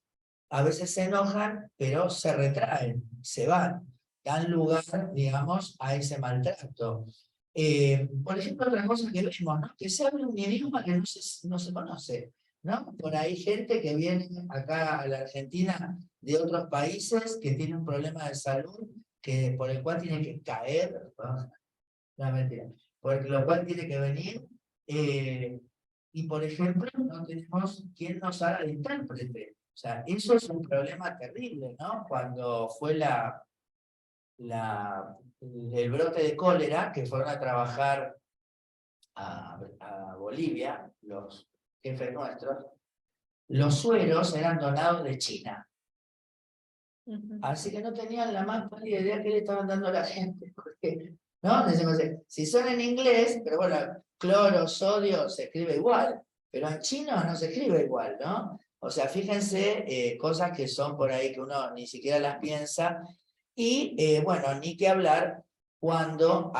a veces se enojan, pero se retraen, se van, dan lugar, digamos, a ese maltrato. Por ejemplo, otra cosa que vemos, ¿no? Que se habla un idioma que no se conoce, ¿no? Por ahí gente que viene acá a la Argentina de otros países que tiene un problema de salud por el cual tiene que caer, ¿no? No, mentira, por lo cual tiene que venir Y por ejemplo, no tenemos quien nos haga de intérprete. O sea, eso es un problema terrible, ¿no? Cuando fue el brote de cólera, que fueron a trabajar a Bolivia, los jefes nuestros, los sueros eran donados de China. Así que no tenían la más pálida idea que le estaban dando a la gente. Porque, ¿no? Decimos, si son en inglés, pero bueno, cloro, sodio, se escribe igual. Pero en chino no se escribe igual, ¿no? O sea, fíjense cosas que son por ahí que uno ni siquiera las piensa. Y bueno, ni que hablar cuando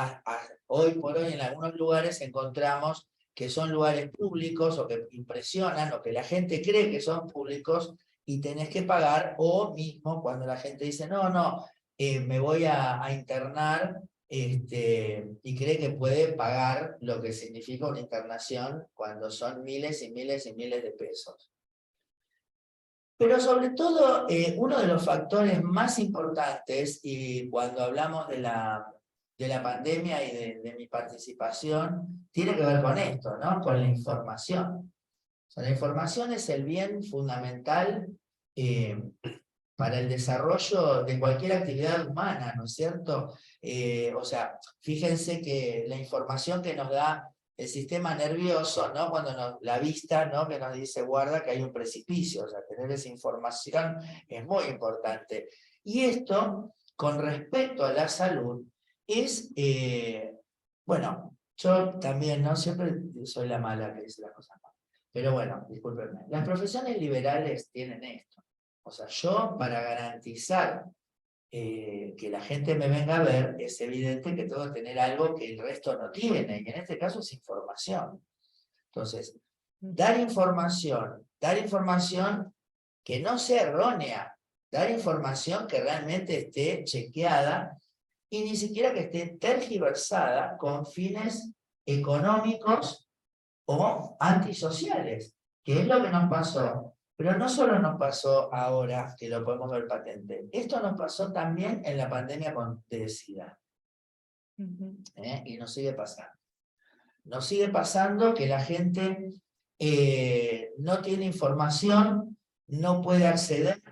hoy por hoy en algunos lugares encontramos que son lugares públicos o que impresionan o que la gente cree que son públicos y tenés que pagar, o mismo cuando la gente dice, no, me voy a internar y cree que puede pagar lo que significa una internación cuando son miles y miles y miles de pesos. Pero sobre todo, uno de los factores más importantes, y cuando hablamos de la pandemia y de mi participación, tiene que ver con esto, ¿no? Con la información. O sea, la información es el bien fundamental para el desarrollo de cualquier actividad humana, ¿no es cierto? O sea, fíjense que la información que nos da el sistema nervioso, ¿no? Cuando la vista, ¿no? Que nos dice, guarda que hay un precipicio, o sea, tener esa información es muy importante. Y esto, con respecto a la salud, es, bueno, yo también, ¿no? Siempre soy la mala que dice las cosas malas. Pero bueno, discúlpenme. Las profesiones liberales tienen esto. O sea, yo para garantizar que la gente me venga a ver, es evidente que tengo que tener algo que el resto no tiene, y en este caso es información. Entonces, dar información que no sea errónea, dar información que realmente esté chequeada, y ni siquiera que esté tergiversada con fines económicos o antisociales, que es lo que nos pasó. Pero no solo nos pasó ahora, que lo podemos ver patente, esto nos pasó también en la pandemia de SIDA. Y nos sigue pasando. Nos sigue pasando que la gente no tiene información, no puede acceder.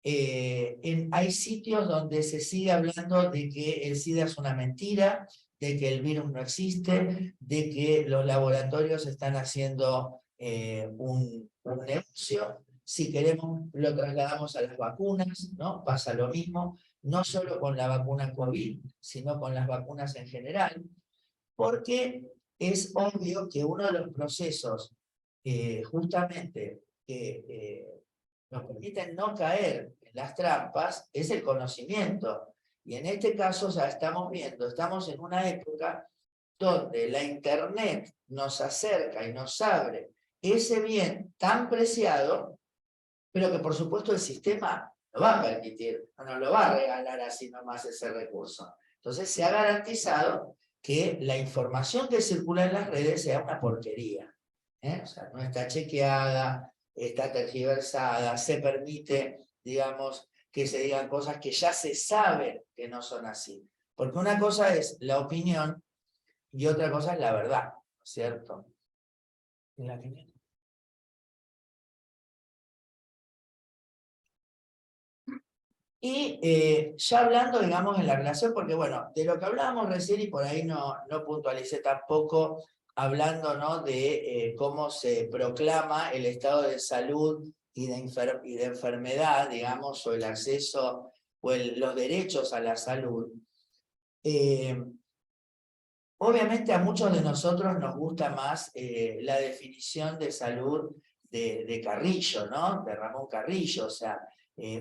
Hay sitios donde se sigue hablando de que el SIDA es una mentira, de que el virus no existe, de que los laboratorios están haciendo un negocio. Si queremos, lo trasladamos a las vacunas, ¿no? Pasa lo mismo, no solo con la vacuna COVID, sino con las vacunas en general, porque es obvio que uno de los procesos justamente que nos permiten no caer en las trampas es el conocimiento. Y en este caso ya estamos viendo, estamos en una época donde la internet nos acerca y nos abre ese bien tan preciado, pero que por supuesto el sistema lo va a permitir, no nos lo va a regalar así nomás ese recurso. Entonces se ha garantizado que la información que circula en las redes sea una porquería. O sea, no está chequeada, está tergiversada, se permite, digamos, que se digan cosas que ya se sabe que no son así. Porque una cosa es la opinión y otra cosa es la verdad, ¿no es cierto? Y ya hablando, digamos, en la relación, porque bueno, de lo que hablábamos recién y por ahí no puntualicé tampoco, hablando, ¿no? De cómo se proclama el estado de salud y de enfermedad, digamos, o el acceso o los derechos a la salud. Obviamente a muchos de nosotros nos gusta más la definición de salud de Carrillo, ¿no? De Ramón Carrillo, o sea,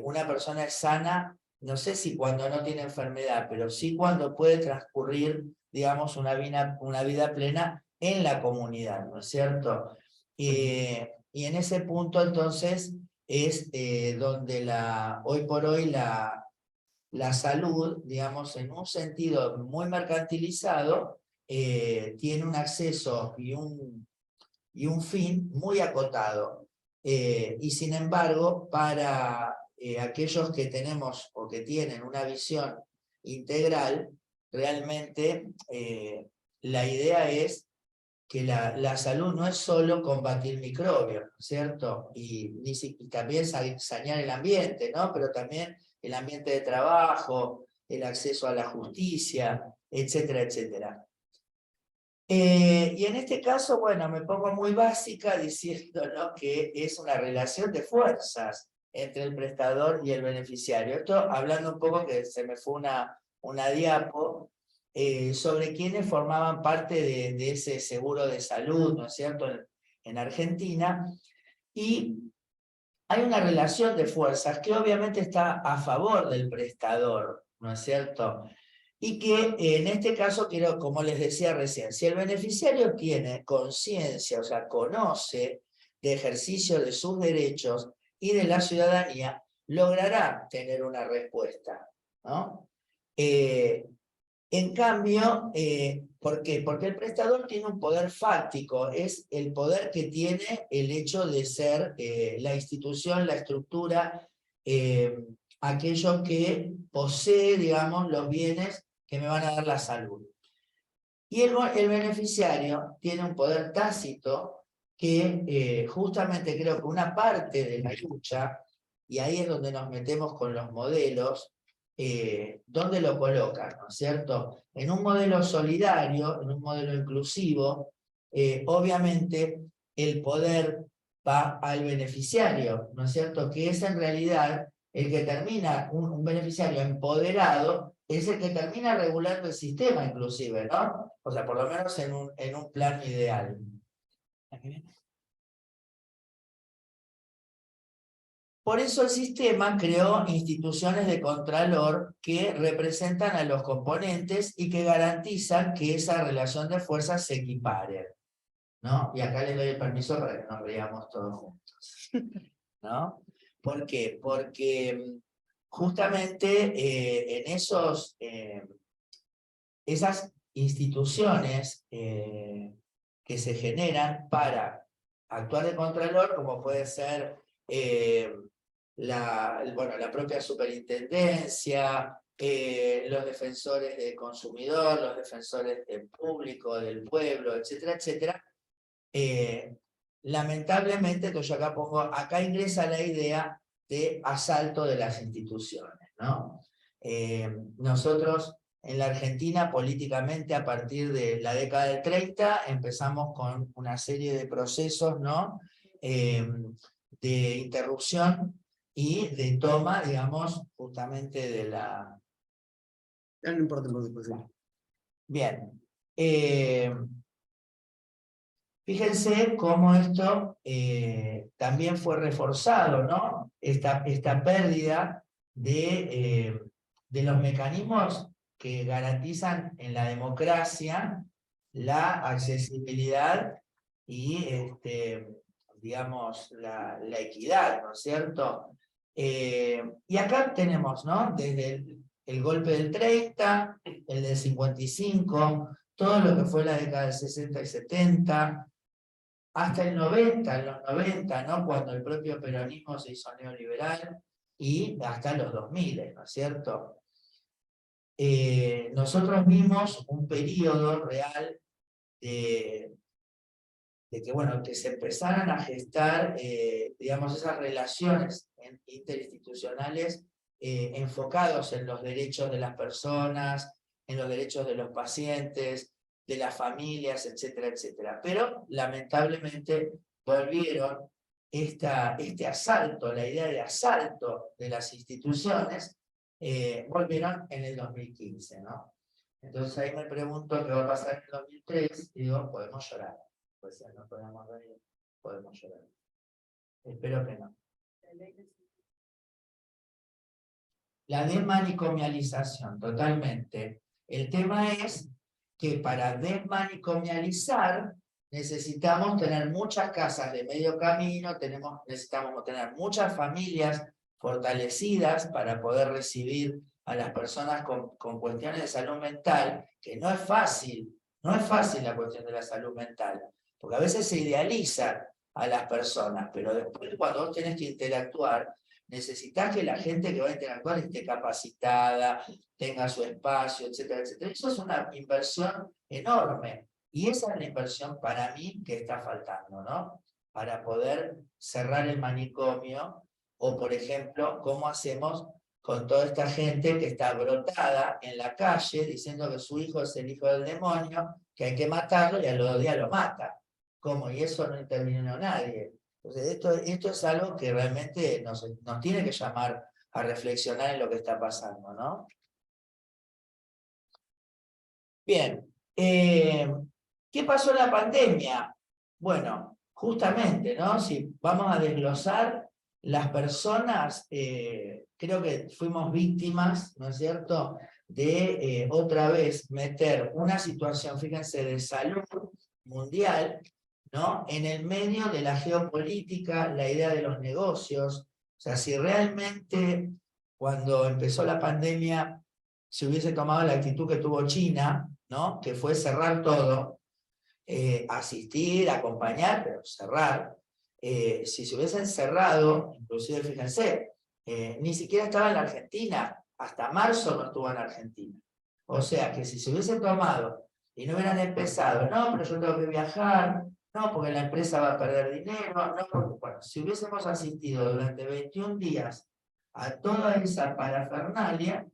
una persona es sana, no sé si cuando no tiene enfermedad, pero sí cuando puede transcurrir, digamos, una vida plena en la comunidad, ¿no es cierto? Y en ese punto entonces es donde hoy por hoy la salud, digamos, en un sentido muy mercantilizado, tiene un acceso y un fin muy acotado. Y sin embargo, para aquellos que tenemos o que tienen una visión integral, realmente la idea es que la salud no es solo combatir microbios, ¿no es cierto? Y también sanear el ambiente, ¿no? Pero también el ambiente de trabajo, el acceso a la justicia, etcétera, etcétera. Y en este caso, bueno, me pongo muy básica diciendo, ¿no?, que es una relación de fuerzas entre el prestador y el beneficiario. Esto hablando un poco, que se me fue una diapo, sobre quiénes formaban parte de ese seguro de salud, ¿no es cierto?, en Argentina. Y hay una relación de fuerzas que obviamente está a favor del prestador, ¿no es cierto? Y que en este caso, quiero, como les decía recién, si el beneficiario tiene conciencia, o sea, conoce de ejercicio de sus derechos y de la ciudadanía, logrará tener una respuesta, ¿no? En cambio, ¿por qué? Porque el prestador tiene un poder fáctico, es el poder que tiene el hecho de ser la institución, la estructura, aquello que posee, digamos, los bienes que me van a dar la salud. Y el beneficiario tiene un poder tácito que justamente creo que una parte de la lucha, y ahí es donde nos metemos con los modelos, ¿dónde lo colocan? ¿No es cierto? En un modelo solidario, en un modelo inclusivo, obviamente el poder va al beneficiario, ¿no es cierto? Que es en realidad el que termina, un beneficiario empoderado, es el que termina regulando el sistema inclusive, ¿no? O sea, por lo menos en un plano ideal. Por eso el sistema creó instituciones de contralor que representan a los componentes y que garantizan que esa relación de fuerzas se equipare, ¿no? Y acá les doy el permiso para que nos veamos todos juntos, ¿no? ¿Por qué? Porque justamente en esas instituciones que se generan para actuar de contralor, como puede ser la propia superintendencia, los defensores del consumidor, los defensores del público, del pueblo, etcétera, etcétera. Lamentablemente, entonces yo acá ingresa la idea de asalto de las instituciones, ¿no? Nosotros en la Argentina, políticamente, a partir de la década del 30, empezamos con una serie de procesos, ¿no?, de interrupción y de toma, digamos, justamente de la... No importa por después. Bien. Fíjense cómo esto también fue reforzado, ¿no? Esta pérdida de los mecanismos que garantizan en la democracia la accesibilidad y, digamos, la equidad, ¿no es cierto? Y acá tenemos, ¿no?, desde el golpe del 30, el del 55, todo lo que fue la década del 60 y 70, hasta el 90, en los 90, ¿no?, cuando el propio peronismo se hizo neoliberal, y hasta los 2000, ¿no es cierto? Nosotros vimos un periodo real de que, bueno, que se empezaran a gestar, digamos, esas relaciones interinstitucionales enfocados en los derechos de las personas, en los derechos de los pacientes, de las familias, etcétera, etcétera. Pero, lamentablemente, volvieron este asalto, la idea de asalto de las instituciones, volvieron en el 2015, ¿no? Entonces ahí me pregunto qué va a pasar en el 2003, y digo, podemos llorar. Pues si no podemos reír, podemos llorar. Espero que no. La desmanicomialización, totalmente. El tema es que para desmanicomializar necesitamos tener muchas casas de medio camino, necesitamos tener muchas familias fortalecidas para poder recibir a las personas con cuestiones de salud mental, que no es fácil la cuestión de la salud mental, porque a veces se idealiza a las personas, pero después cuando vos tenés que interactuar, necesitas que la gente que va a interactuar esté capacitada, tenga su espacio, etcétera, etcétera. Eso es una inversión enorme. Y esa es la inversión para mí que está faltando, ¿no? Para poder cerrar el manicomio, o por ejemplo, cómo hacemos con toda esta gente que está brotada en la calle diciendo que su hijo es el hijo del demonio, que hay que matarlo y a los 2 días lo mata. ¿Cómo? Y eso no intervino nadie. Entonces, esto es algo que realmente nos tiene que llamar a reflexionar en lo que está pasando, ¿no? Bien, ¿qué pasó en la pandemia? Bueno, justamente, ¿no? Si vamos a desglosar, las personas, creo que fuimos víctimas, ¿no es cierto?, de otra vez meter una situación, fíjense, de salud mundial, ¿no?, en el medio de la geopolítica, la idea de los negocios. O sea, si realmente cuando empezó la pandemia se hubiese tomado la actitud que tuvo China, ¿no?, que fue cerrar todo, asistir, acompañar, pero cerrar. Si se hubiesen cerrado, inclusive fíjense, ni siquiera estaba en la Argentina, hasta marzo no estuvo en Argentina. O sea que si se hubiesen tomado y no hubieran empezado, no, pero yo tengo que viajar, no, porque la empresa va a perder dinero, no, porque, bueno, si hubiésemos asistido durante 21 días a toda esa parafernalia,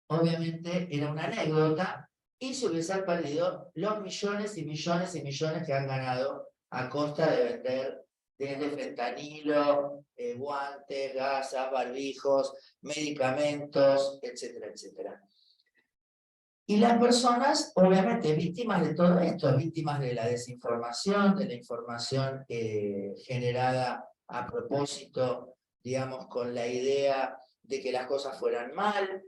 obviamente era una anécdota, y se hubiesen perdido los millones y millones y millones que han ganado a costa de vender desde fentanilo, guantes, gasas, barbijos, medicamentos, etcétera, etcétera. Y las personas, obviamente, víctimas de todo esto, víctimas de la desinformación, de la información generada a propósito, digamos, con la idea de que las cosas fueran mal,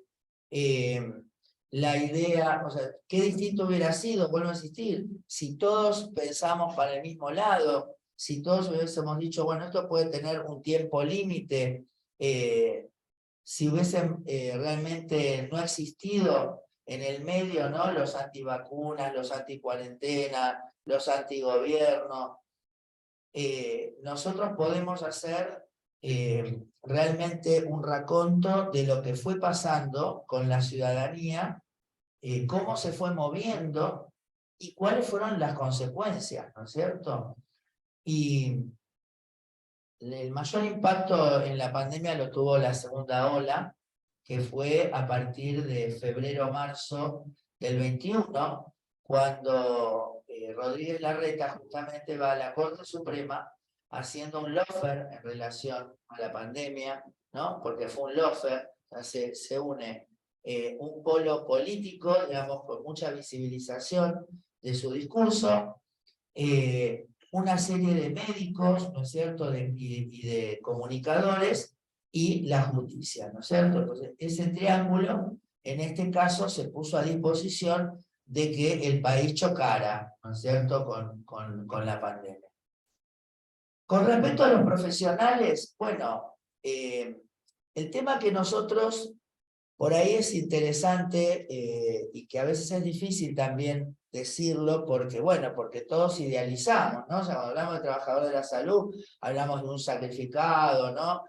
la idea, o sea, qué distinto hubiera sido, vuelvo a insistir, si todos pensamos para el mismo lado, si todos hubiésemos dicho, bueno, esto puede tener un tiempo límite, si hubiesen realmente no existido en el medio, ¿no?, los antivacunas, los anticuarentena, los antigobierno, nosotros podemos hacer realmente un raconto de lo que fue pasando con la ciudadanía, cómo se fue moviendo y cuáles fueron las consecuencias, ¿no es cierto? Y el mayor impacto en la pandemia lo tuvo la segunda ola, que fue a partir de febrero-marzo del 21, cuando Rodríguez Larreta justamente va a la Corte Suprema haciendo un lawfare en relación a la pandemia, ¿no? Porque fue un lawfare, se une un polo político, digamos, con mucha visibilización de su discurso, una serie de médicos, ¿no es cierto?, y de comunicadores, y la justicia, ¿no es cierto? Entonces, ese triángulo, en este caso, se puso a disposición de que el país chocara, ¿no es cierto?, con la pandemia. Con respecto a los profesionales, bueno, el tema que nosotros, por ahí es interesante, y que a veces es difícil también decirlo, porque, bueno, porque todos idealizamos, ¿no? O sea, cuando hablamos de trabajador de la salud, hablamos de un sacrificado, ¿no?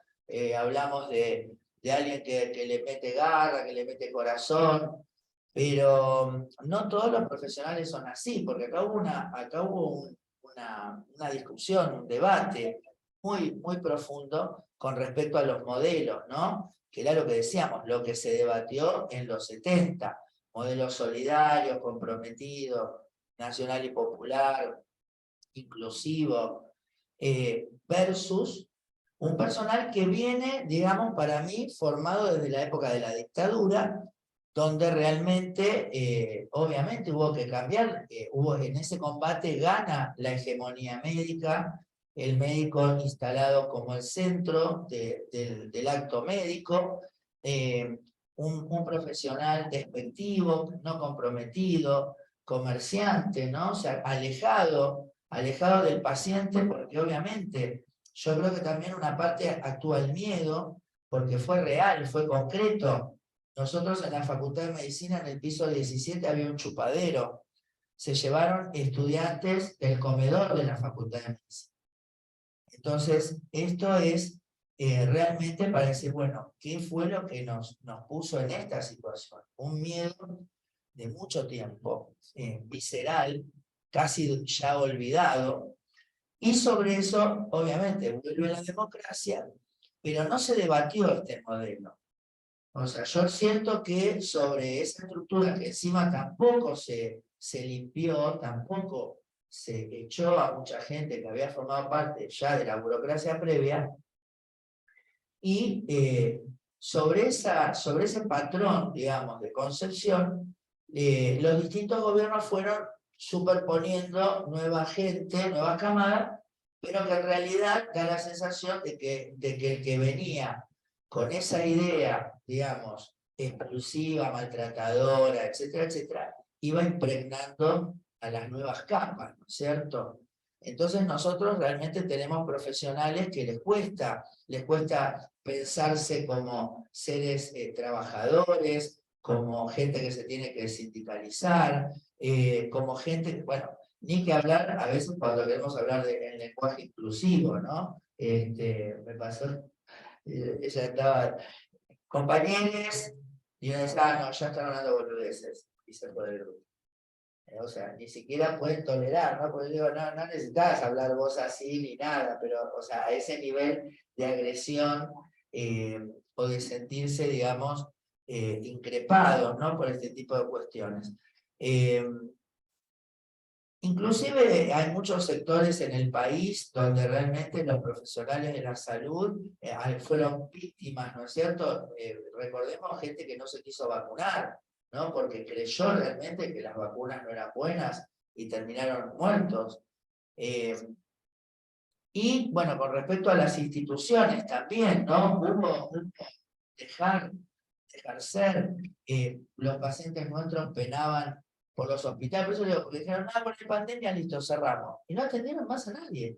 Hablamos de alguien que le mete garra, que le mete corazón, pero no todos los profesionales son así, porque acá hubo una discusión, un debate muy profundo con respecto a los modelos, ¿no? Que era lo que decíamos, lo que se debatió en los 70, modelos solidarios, comprometidos, nacional y popular, inclusivo, versus un personal que viene, digamos, para mí, formado desde la época de la dictadura, donde realmente, obviamente hubo que cambiar, en ese combate gana la hegemonía médica, el médico instalado como el centro del acto médico, un profesional despectivo, no comprometido, comerciante, ¿no? O sea, alejado del paciente, porque obviamente yo creo que también una parte actúa el miedo, porque fue real, fue concreto. Nosotros en la Facultad de Medicina, en el piso 17, había un chupadero. Se llevaron estudiantes del comedor de la Facultad de Medicina. Entonces, esto es realmente para decir, bueno, ¿qué fue lo que nos puso en esta situación? Un miedo de mucho tiempo, visceral, casi ya olvidado, y sobre eso, obviamente, vuelve la democracia, pero no se debatió este modelo. O sea, yo siento que sobre esa estructura que encima tampoco se limpió, tampoco se echó a mucha gente que había formado parte ya de la burocracia previa, y sobre ese patrón, digamos, de concepción, los distintos gobiernos fueron superponiendo nueva gente, nuevas camadas, pero que en realidad da la sensación de que el que venía con esa idea, digamos, exclusiva, maltratadora, etcétera, etcétera, iba impregnando a las nuevas capas, ¿no es cierto? Entonces nosotros realmente tenemos profesionales que les cuesta pensarse como seres trabajadores, como gente que se tiene que sindicalizar, como gente que, bueno, ni que hablar a veces cuando queremos hablar en lenguaje inclusivo, ¿no? Me pasó, ella estaba, compañeros, y uno decía, no, ya están hablando boludeces, y se fue del grupo. O sea, ni siquiera pueden tolerar, ¿no? Porque digo, no necesitas hablar vos así ni nada, pero, o sea, a ese nivel de agresión o de sentirse, digamos, increpados, ¿no? Por este tipo de cuestiones. Inclusive hay muchos sectores en el país donde realmente los profesionales de la salud fueron víctimas, ¿no es cierto? Recordemos gente que no se quiso vacunar, ¿no? Porque creyó realmente que las vacunas no eran buenas y terminaron muertos. Y bueno, con respecto a las instituciones también, ¿no? Hubo dejar ser, los pacientes nuestros penaban por los hospitales, por eso digo, porque dijeron, por la pandemia, listo, cerramos. Y no atendieron más a nadie.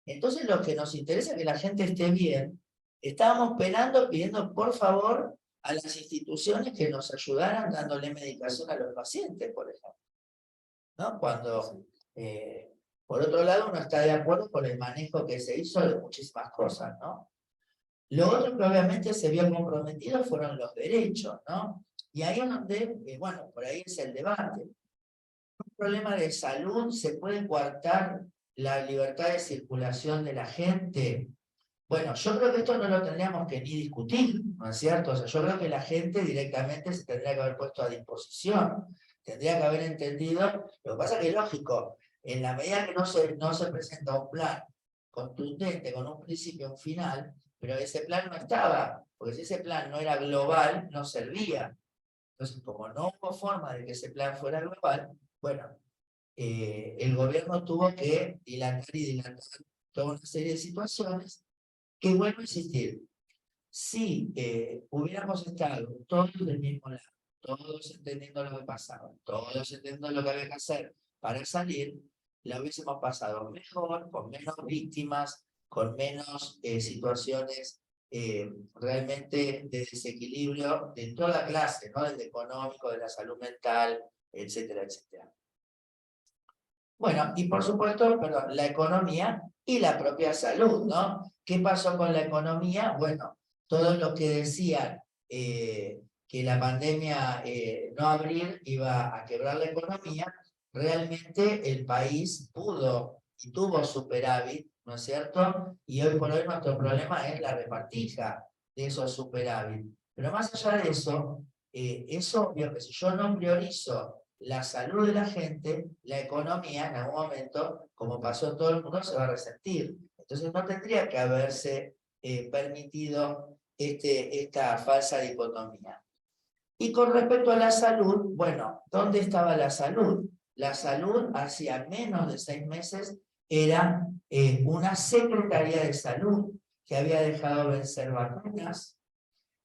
Entonces, lo que nos interesa es que la gente esté bien. Estábamos penando, pidiendo por favor a las instituciones que nos ayudaran dándole medicación a los pacientes, por ejemplo. ¿No? Cuando, por otro lado, uno está de acuerdo con el manejo que se hizo de muchísimas cosas, ¿no? Lo otro que obviamente se vio comprometido fueron los derechos, ¿no? Y ahí es donde, bueno, por ahí es el debate. Un problema de salud, ¿se puede coartar la libertad de circulación de la gente? Bueno, yo creo que esto no lo tendríamos que ni discutir, ¿no es cierto? O sea, yo creo que la gente directamente se tendría que haber puesto a disposición, tendría que haber entendido. Lo que pasa es que es lógico, en la medida que no se presenta un plan contundente, con un principio y un final, pero ese plan no estaba, porque si ese plan no era global, no servía. Entonces, como no hubo forma de que ese plan fuera global, bueno, el gobierno tuvo que dilatar y dilatar toda una serie de situaciones que, vuelvo a insistir, si hubiéramos estado todos del mismo lado, todos entendiendo lo que pasaba, todos entendiendo lo que había que hacer para salir, la hubiésemos pasado mejor, con menos víctimas, con menos situaciones realmente de desequilibrio de toda clase, ¿no? Del económico, de la salud mental, etcétera, etcétera. Bueno, y por supuesto, perdón, la economía y la propia salud, ¿no? ¿Qué pasó con la economía? Bueno, todos los que decían que la pandemia no abrir iba a quebrar la economía, realmente el país pudo y tuvo superávit, ¿no es cierto? Y hoy por hoy nuestro problema es la repartija de esos superávit. Pero más allá de eso, es obvio que si yo no priorizo la salud de la gente, la economía en algún momento, como pasó en todo el mundo, se va a resentir. Entonces no tendría que haberse permitido esta falsa dicotomía. Y con respecto a la salud, bueno, ¿dónde estaba la salud? La salud hacía menos de 6 meses era una Secretaría de Salud que había dejado vencer vacunas,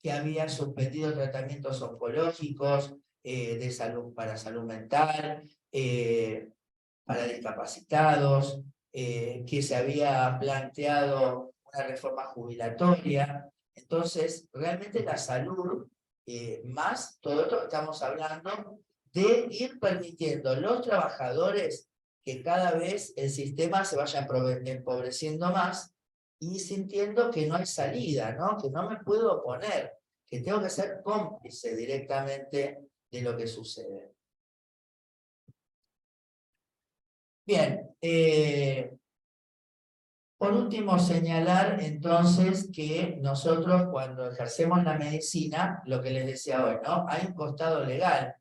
que había suspendido tratamientos oncológicos, de salud, para salud mental, para discapacitados, que se había planteado una reforma jubilatoria. Entonces, realmente la salud, más todo esto que estamos hablando, de ir permitiendo a los trabajadores que cada vez el sistema se vaya empobreciendo más y sintiendo que no hay salida, ¿no? Que no me puedo oponer, que tengo que ser cómplice directamente de lo que sucede. Bien, por último señalar entonces que nosotros cuando ejercemos la medicina, lo que les decía hoy, ¿no? Hay un costado legal.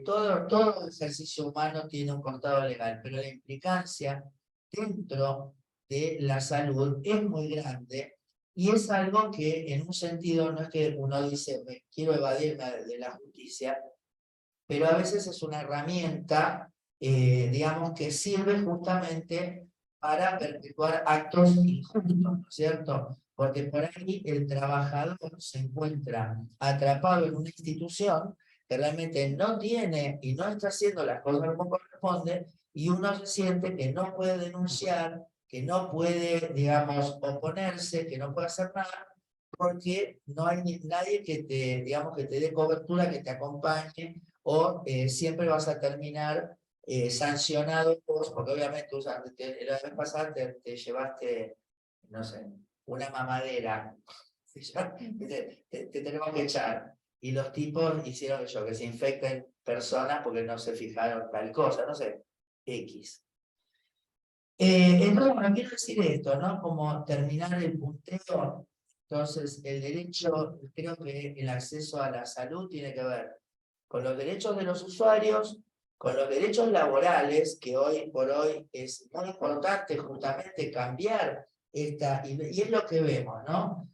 Todo ejercicio humano tiene un costado legal, pero la implicancia dentro de la salud es muy grande y es algo que en un sentido no es que uno dice, me quiero evadirme de la justicia, pero a veces es una herramienta, digamos, que sirve justamente para perpetuar actos injustos, ¿no es cierto? Porque por ahí el trabajador se encuentra atrapado en una institución que realmente no tiene y no está haciendo las cosas como corresponde, y uno se siente que no puede denunciar, que no puede, digamos, oponerse, que no puede hacer nada, porque no hay nadie que te, digamos, que te dé cobertura, que te acompañe, o siempre vas a terminar sancionado vos, porque obviamente la vez pasada te llevaste, no sé, una mamadera, te tenemos que echar. Y los tipos hicieron eso, que se infecten personas porque no se fijaron tal cosa, no sé, X. Entonces, bueno, quiero decir esto, ¿no? Como terminar el punteo. Entonces, el derecho, creo que el acceso a la salud tiene que ver con los derechos de los usuarios, con los derechos laborales, que hoy por hoy es muy importante justamente cambiar esta, y es lo que vemos, ¿no?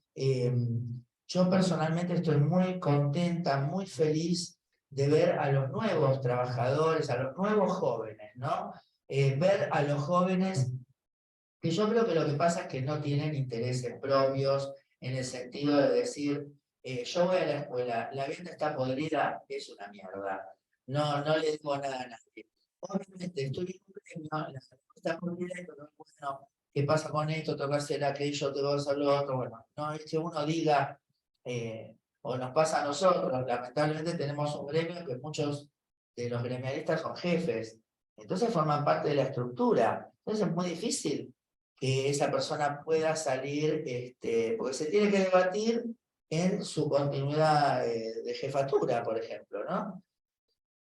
Yo personalmente estoy muy contenta, muy feliz de ver a los nuevos trabajadores, a los nuevos jóvenes, ¿no? Ver a los jóvenes, que yo creo que lo que pasa es que no tienen intereses propios, en el sentido de decir, yo voy a la escuela, la vida está podrida, es una mierda. No le digo nada a nadie. Obviamente estoy en un premio, la vida está podrida, pero bueno, ¿qué pasa con esto? Tengo que hacer aquello, tengo que hacer lo otro. Bueno, no es que uno diga, o nos pasa a nosotros, lamentablemente tenemos un gremio que muchos de los gremialistas son jefes, entonces forman parte de la estructura. Entonces es muy difícil que esa persona pueda salir, porque se tiene que debatir en su continuidad de jefatura, por ejemplo, ¿no?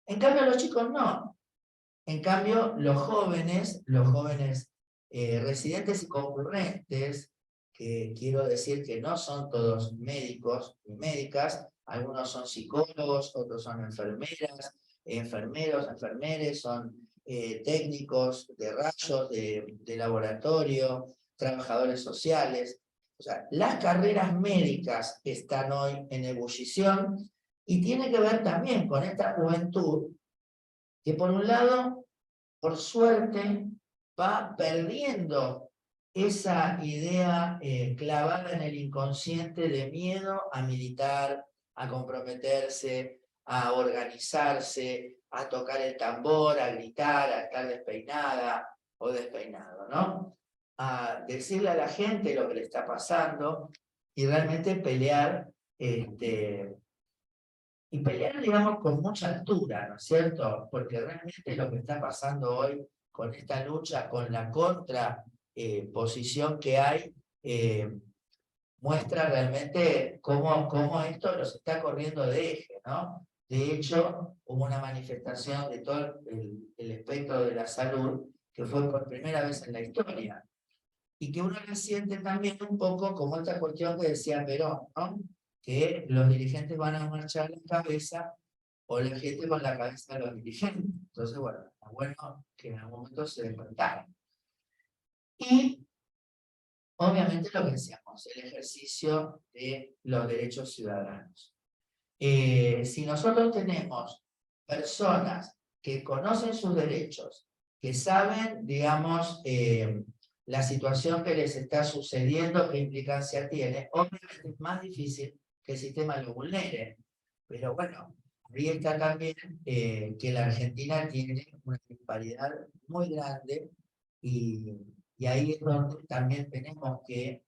En cambio, los chicos no. En cambio, los jóvenes residentes y concurrentes, que quiero decir que no son todos médicos y médicas, algunos son psicólogos, otros son enfermeras, enfermeros, enfermeres, son técnicos de rayos, de laboratorio, trabajadores sociales. O sea, las carreras médicas están hoy en ebullición y tiene que ver también con esta juventud que por un lado, por suerte, va perdiendo esa idea clavada en el inconsciente de miedo a militar, a comprometerse, a organizarse, a tocar el tambor, a gritar, a estar despeinada o despeinado, ¿no? A decirle a la gente lo que le está pasando y realmente pelear, y pelear, digamos, con mucha altura, ¿no es cierto? Porque realmente lo que está pasando hoy con esta lucha, con la contraposición que hay, muestra realmente cómo esto los está corriendo de eje, ¿no? De hecho, hubo una manifestación de todo el espectro de la salud que fue por primera vez en la historia. Y que uno le siente también un poco como esta cuestión que decía Perón, ¿no? Que los dirigentes van a marchar la cabeza o la gente con la cabeza de los dirigentes. Entonces, bueno, es bueno que en algún momento se despertaran. Y, obviamente, lo que decíamos, el ejercicio de los derechos ciudadanos. Si nosotros tenemos personas que conocen sus derechos, que saben, digamos, la situación que les está sucediendo, qué implicancia tiene, obviamente es más difícil que el sistema lo vulnere. Pero bueno, ahí está también que la Argentina tiene una disparidad muy grande y ahí es donde también tenemos que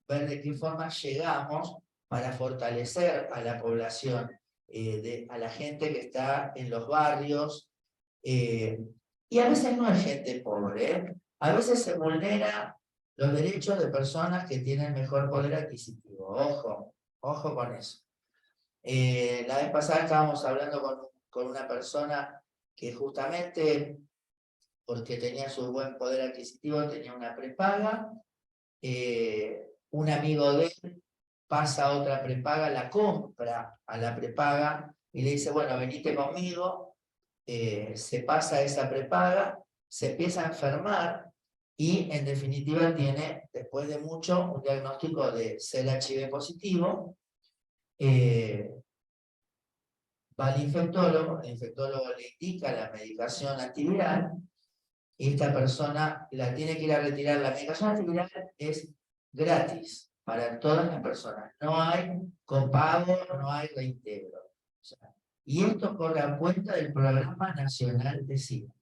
ver de qué forma llegamos para fortalecer a la población, a la gente que está en los barrios, y a veces no es gente pobre, a veces se vulnera los derechos de personas que tienen mejor poder adquisitivo. Ojo con eso. La vez pasada estábamos hablando con una persona que justamente porque tenía su buen poder adquisitivo, tenía una prepaga. Un amigo de él pasa a otra prepaga, la compra a la prepaga y le dice, bueno, venite conmigo. Se pasa a esa prepaga, se empieza a enfermar y en definitiva tiene, después de mucho, un diagnóstico de ser HIV positivo. Va al infectólogo, el infectólogo le indica la medicación antiviral y esta persona la tiene que ir a retirar. La medicación antiviral es gratis para todas las personas, no hay copago, no hay reintegro. O sea, y esto corre a cuenta del Programa Nacional de SIDA.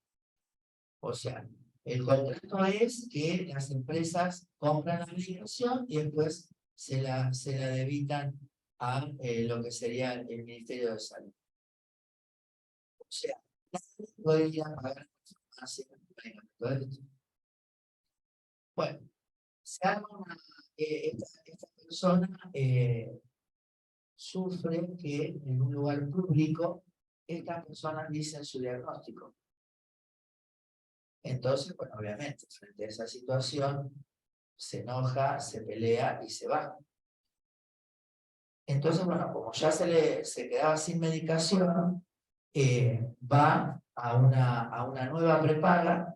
O sea, el contrato es que las empresas compran la medicación y después se la debitan a lo que sería el Ministerio de Salud. O sea, nadie puede ir a pagar bueno, se arma esta persona sufre que en un lugar público estas personas dicen su diagnóstico. Entonces, bueno, obviamente, frente a esa situación, se enoja, se pelea y se va. Entonces, bueno, como ya se quedaba sin medicación, va a una nueva prepaga,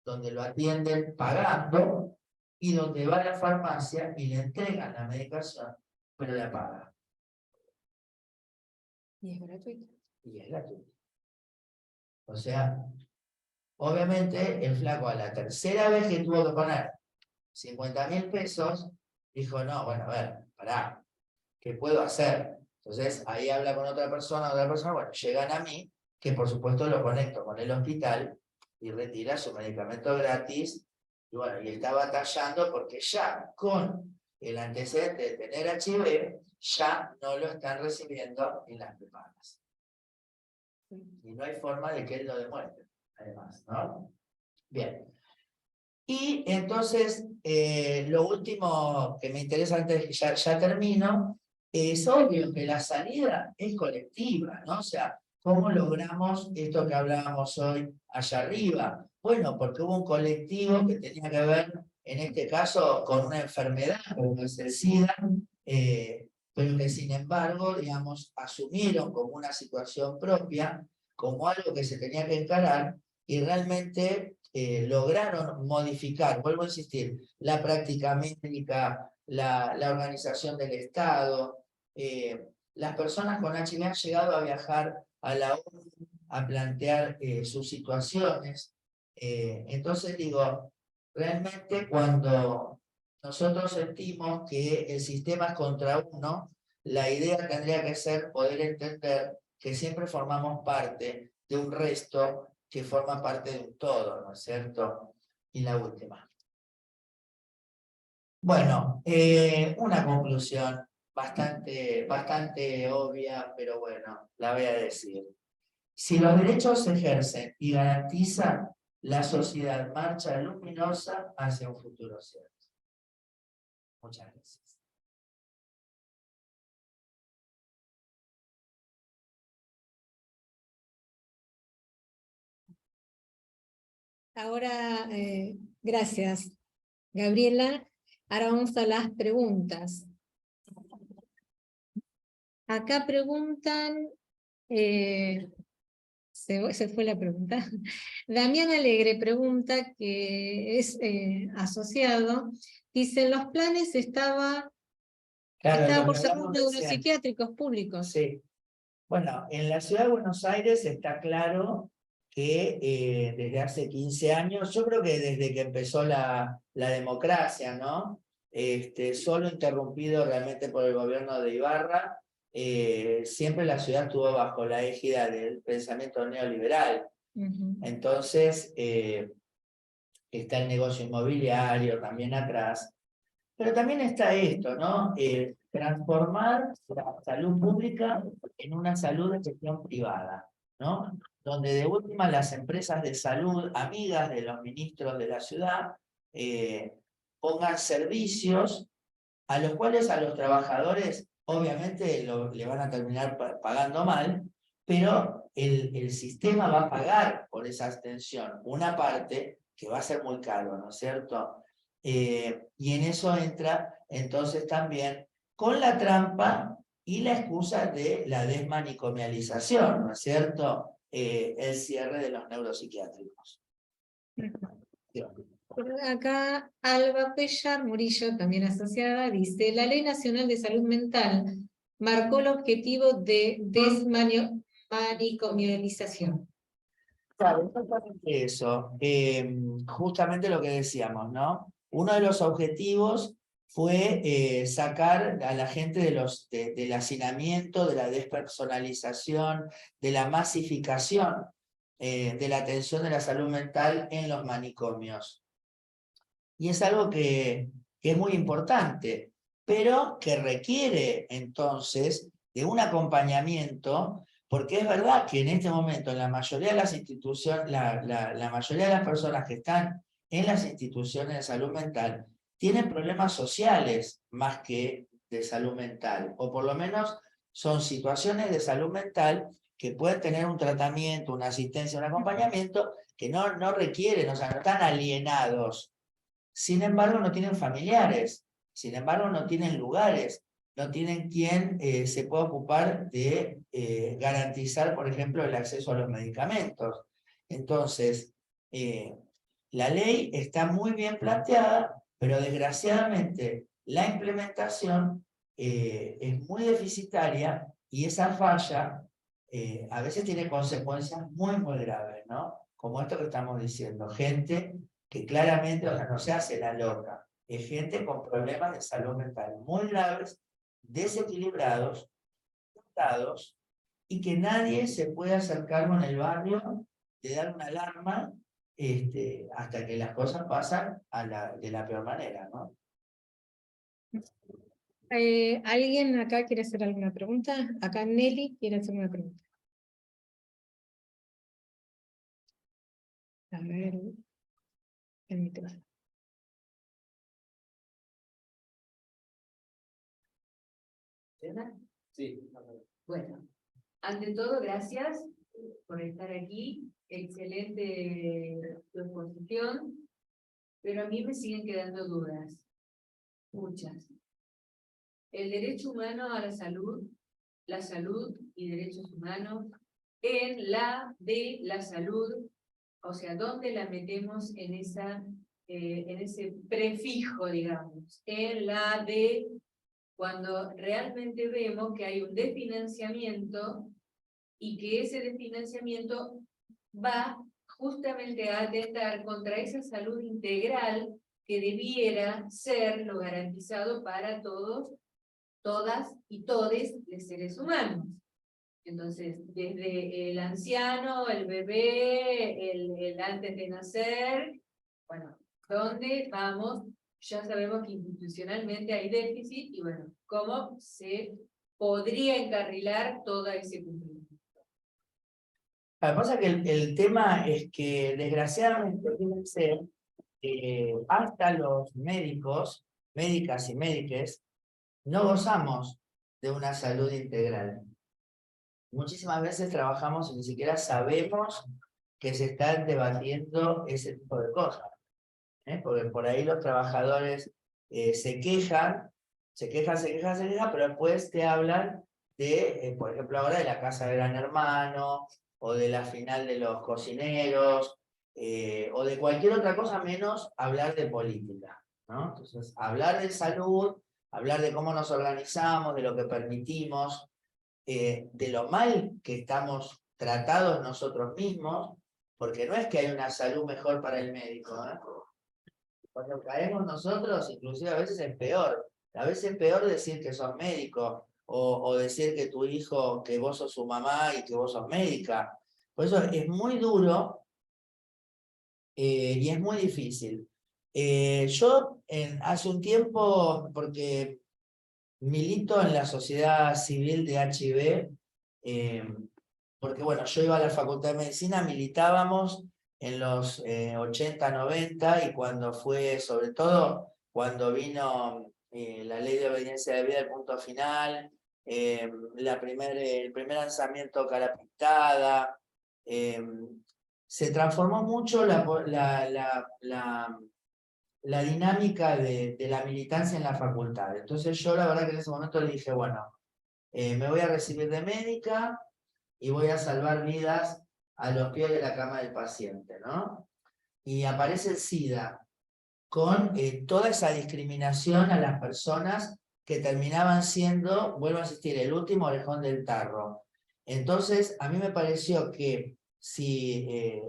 donde lo atienden pagando, y donde va a la farmacia y le entregan la medicación, pero la paga. Y es gratuito. Y es gratuito. O sea, obviamente el flaco a la tercera vez que tuvo que poner 50.000 pesos, dijo, no, bueno, a ver, pará, ¿qué puedo hacer? Entonces ahí habla con otra persona, bueno, llegan a mí, que por supuesto lo conecto con el hospital y retira su medicamento gratis, y bueno, y está batallando porque ya con el antecedente de tener HIV, ya no lo están recibiendo en las prepagas. Y no hay forma de que él lo demuestre, además, ¿no? Bien. Y entonces, lo último que me interesa antes de que ya termino, es obvio que la salida es colectiva, ¿no? O sea, ¿cómo logramos esto que hablábamos hoy allá arriba? Bueno, porque hubo un colectivo que tenía que ver, en este caso, con una enfermedad, como es el SIDA, pero que sin embargo, digamos, asumieron como una situación propia, como algo que se tenía que encarar, y realmente lograron modificar, vuelvo a insistir, la práctica médica, la organización del Estado. Las personas con HIV han llegado a viajar a la ONU a plantear sus situaciones. Entonces digo, realmente cuando nosotros sentimos que el sistema es contra uno, la idea tendría que ser poder entender que siempre formamos parte de un resto que forma parte de un todo, ¿no es cierto? Y la última. Bueno, una conclusión bastante obvia, pero bueno, la voy a decir. Si los derechos se ejercen y garantizan, la sociedad marcha luminosa hacia un futuro cierto. Muchas gracias. Ahora, gracias, Gabriela. Ahora vamos a las preguntas. Acá preguntan, se fue la pregunta. Damián Alegre pregunta, que es asociado, dice, en los planes estaba Claro, por ser neuropsiquiátricos públicos. Sí. Bueno, en la ciudad de Buenos Aires está claro que desde hace 15 años, yo creo que desde que empezó la democracia, ¿no? Solo interrumpido realmente por el gobierno de Ibarra, siempre la ciudad estuvo bajo la égida del pensamiento neoliberal. Entonces, está el negocio inmobiliario también atrás, pero también está esto, ¿no? Transformar la salud pública en una salud de gestión privada, ¿no? Donde de última las empresas de salud, amigas de los ministros de la ciudad, pongan servicios a los cuales a los trabajadores obviamente le van a terminar pagando mal, pero el sistema va a pagar por esa atención una parte que va a ser muy caro, ¿no es cierto? Y en eso entra entonces también con la trampa y la excusa de la desmanicomialización, ¿no es cierto? El cierre de los neuropsiquiátricos. Acá Alba Pellar Murillo, también asociada, dice: la Ley Nacional de Salud Mental marcó el objetivo de desmanicomialización. Claro, exactamente eso. Justamente lo que decíamos, ¿no? Uno de los objetivos fue sacar a la gente del hacinamiento, de la despersonalización, de la masificación de la atención de la salud mental en los manicomios. Y es algo que es muy importante, pero que requiere entonces de un acompañamiento, porque es verdad que en este momento en la mayoría de las instituciones, la mayoría de las personas que están en las instituciones de salud mental tienen problemas sociales más que de salud mental, o por lo menos son situaciones de salud mental que pueden tener un tratamiento, una asistencia, un acompañamiento que no requieren, o sea, no están alienados. Sin embargo, no tienen familiares, sin embargo, no tienen lugares, no tienen quien se pueda ocupar de garantizar, por ejemplo, el acceso a los medicamentos. Entonces, la ley está muy bien planteada, pero desgraciadamente la implementación es muy deficitaria y esa falla a veces tiene consecuencias muy, muy graves, ¿no? Como esto que estamos diciendo, gente que claramente, o sea, no se hace la loca, es gente con problemas de salud mental muy graves, desequilibrados, y que nadie se puede hacer cargo en el barrio de dar una alarma hasta que las cosas pasan de la peor manera, ¿no? ¿Alguien acá quiere hacer alguna pregunta? Acá Nelly quiere hacer una pregunta. A ver, permíteme. ¿Verdad? Sí. Bueno, ante todo, gracias por estar aquí. Excelente tu exposición, pero a mí me siguen quedando dudas, muchas. El derecho humano a la salud y derechos humanos en la de la salud, o sea, ¿dónde la metemos en ese prefijo, digamos? En la de cuando realmente vemos que hay un desfinanciamiento y que ese desfinanciamiento va justamente a atentar contra esa salud integral que debiera ser lo garantizado para todos, todas y todes los seres humanos. Entonces, desde el anciano, el bebé, el antes de nacer, bueno, ¿dónde vamos? Ya sabemos que institucionalmente hay déficit y bueno, ¿cómo se podría encarrilar todo ese cumplimiento? Lo que pasa es que el tema es que desgraciadamente fíjense, hasta los médicos, médicas y médiques, no gozamos de una salud integral. Muchísimas veces trabajamos y ni siquiera sabemos que se están debatiendo ese tipo de cosas. Porque por ahí los trabajadores se quejan, pero después te hablan de, por ejemplo, ahora de la casa de Gran Hermano, o de la final de los cocineros, o de cualquier otra cosa menos hablar de política, ¿no? Entonces, hablar de salud, hablar de cómo nos organizamos, de lo que permitimos, de lo mal que estamos tratados nosotros mismos, porque no es que hay una salud mejor para el médico, ¿eh? Cuando caemos nosotros, inclusive a veces es peor. A veces es peor decir que sos médico, o decir que tu hijo, que vos sos su mamá y que vos sos médica. Por eso es muy duro y es muy difícil. Yo hace un tiempo, porque milito en la sociedad civil de HIV, porque bueno, yo iba a la Facultad de Medicina, militábamos en los 80, 90, y cuando fue, sobre todo, cuando vino la ley de obediencia de vida, el punto final, el primer lanzamiento Cara Pintada. Se transformó mucho la dinámica de la militancia en la facultad. Entonces yo la verdad que en ese momento le dije, bueno, me voy a recibir de médica y voy a salvar vidas a los pies de la cama del paciente, ¿no? Y aparece el SIDA con toda esa discriminación a las personas que terminaban siendo, vuelvo a insistir, el último orejón del tarro. Entonces, a mí me pareció que si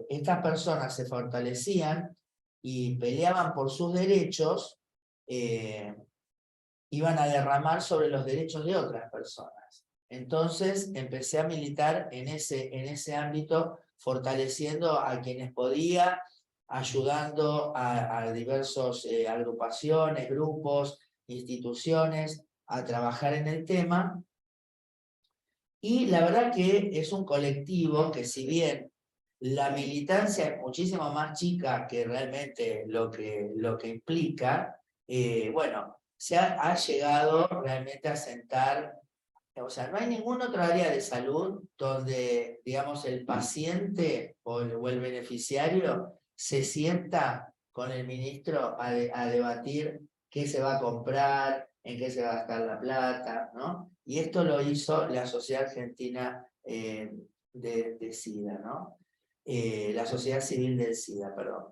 estas personas se fortalecían y peleaban por sus derechos, iban a derramar sobre los derechos de otras personas. Entonces empecé a militar en ese ámbito, fortaleciendo a quienes podía, ayudando a diversas agrupaciones, grupos, instituciones a trabajar en el tema. Y la verdad que es un colectivo que, si bien la militancia es muchísimo más chica que realmente lo que implica, bueno, se ha llegado realmente a sentar, o sea, no hay ninguna otra área de salud donde, digamos, el paciente o el beneficiario se sienta con el ministro a debatir qué se va a comprar, en qué se va a gastar la plata, ¿no? Y esto lo hizo la Sociedad Argentina de SIDA, ¿no? La Sociedad Civil del SIDA, perdón.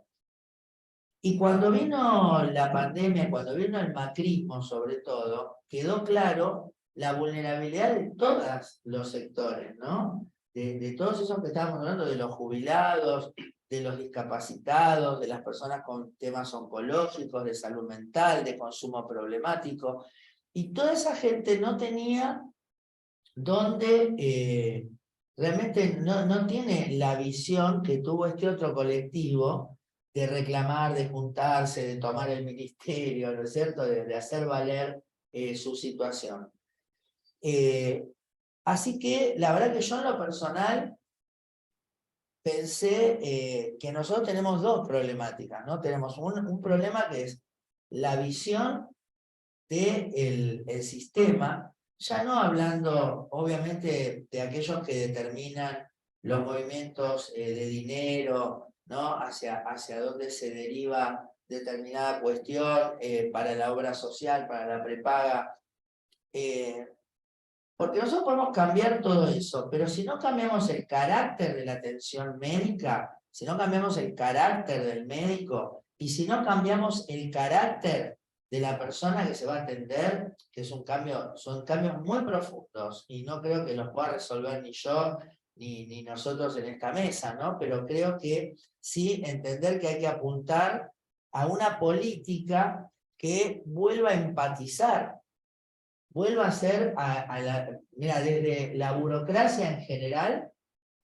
Y cuando vino la pandemia, cuando vino el macrismo sobre todo, quedó claro la vulnerabilidad de todos los sectores, ¿no? De todos esos que estábamos hablando, de los jubilados, de los discapacitados, de las personas con temas oncológicos, de salud mental, de consumo problemático. Y toda esa gente no tenía donde, realmente no tiene la visión que tuvo este otro colectivo de reclamar, de juntarse, de tomar el ministerio, ¿no es cierto?, de hacer valer su situación. Así que la verdad que yo en lo personal pensé que nosotros tenemos dos problemáticas, ¿no? Tenemos un problema que es la visión del sistema, ya no hablando obviamente de aquellos que determinan los movimientos de dinero, ¿no? Hacia dónde se deriva determinada cuestión para la obra social, para la prepaga. Porque nosotros podemos cambiar todo eso, pero si no cambiamos el carácter de la atención médica, si no cambiamos el carácter del médico, y si no cambiamos el carácter de la persona que se va a atender, que es son cambios muy profundos, y no creo que los pueda resolver ni yo, ni nosotros en esta mesa, ¿no? Pero creo que sí entender que hay que apuntar a una política que vuelva a empatizar, vuelva a ser mira, desde la burocracia en general,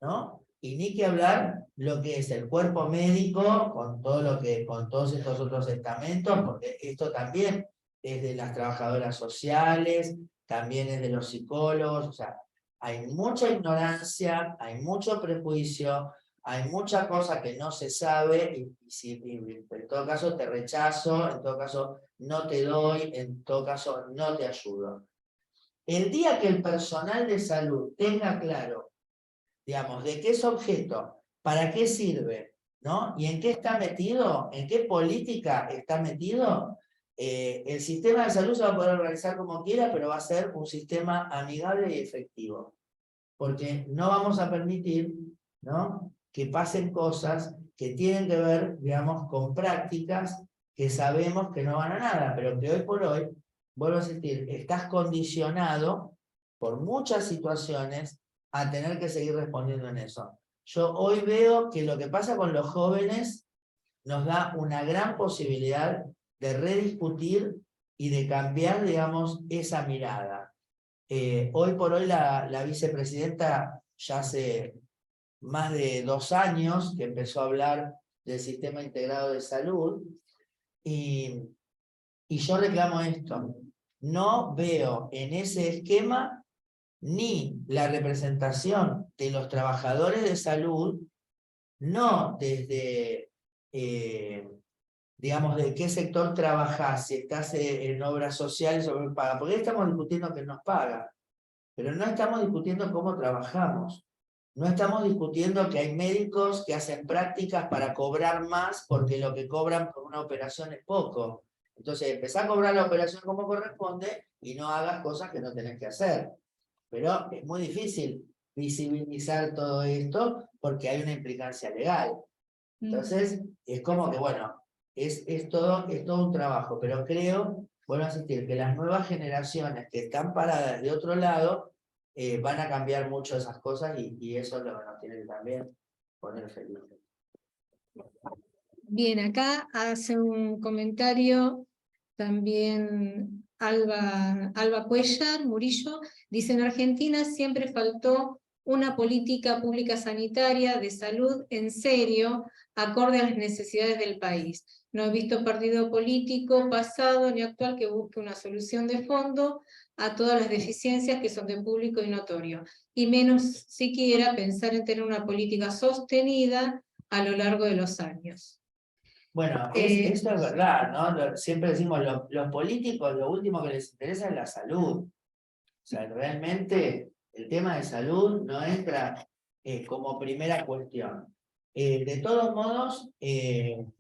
¿no? Y ni que hablar lo que es el cuerpo médico con todos estos otros estamentos, porque esto también es de las trabajadoras sociales, también es de los psicólogos, o sea, hay mucha ignorancia, hay mucho prejuicio, hay mucha cosa que no se sabe, y en todo caso te rechazo, en todo caso no te doy, en todo caso no te ayudo. El día que el personal de salud tenga claro, digamos, de qué es objeto, para qué sirve, ¿no? Y en qué está metido, en qué política está metido, el sistema de salud se va a poder organizar como quiera, pero va a ser un sistema amigable y efectivo. Porque no vamos a permitir, ¿no?, que pasen cosas que tienen que ver, digamos, con prácticas que sabemos que no van a nada, pero que hoy por hoy, vuelvo a insistir, estás condicionado por muchas situaciones a tener que seguir respondiendo en eso. Yo hoy veo que lo que pasa con los jóvenes nos da una gran posibilidad de rediscutir y de cambiar, digamos, esa mirada. Hoy por hoy la vicepresidenta ya hace más de 2 años que empezó a hablar del sistema integrado de salud, y yo reclamo esto. No veo en ese esquema ni la representación de los trabajadores de salud, no desde, digamos, de qué sector trabajás, si estás en obras sociales o en paga, porque estamos discutiendo que nos paga. pero no estamos discutiendo cómo trabajamos. No estamos discutiendo que hay médicos que hacen prácticas para cobrar más porque lo que cobran por una operación es poco. Entonces, empezá a cobrar la operación como corresponde y no hagas cosas que no tenés que hacer. Pero es muy difícil visibilizar todo esto porque hay una implicancia legal. Entonces, es como que, bueno, es todo un trabajo, pero creo, vuelvo a insistir, que las nuevas generaciones que están paradas de otro lado van a cambiar mucho esas cosas y eso es lo que nos tiene que también poner felices. Bien, acá hace un comentario también Alba Cuellar Murillo, dice: en Argentina siempre faltó una política pública sanitaria de salud en serio, acorde a las necesidades del país. No he visto partido político, pasado ni actual, que busque una solución de fondo a todas las deficiencias que son de público y notorio, y menos siquiera pensar en tener una política sostenida a lo largo de los años. Bueno, esto es verdad, ¿no? Siempre decimos, los políticos lo último que les interesa es la salud. O sea, realmente el tema de salud no entra como primera cuestión. De todos modos,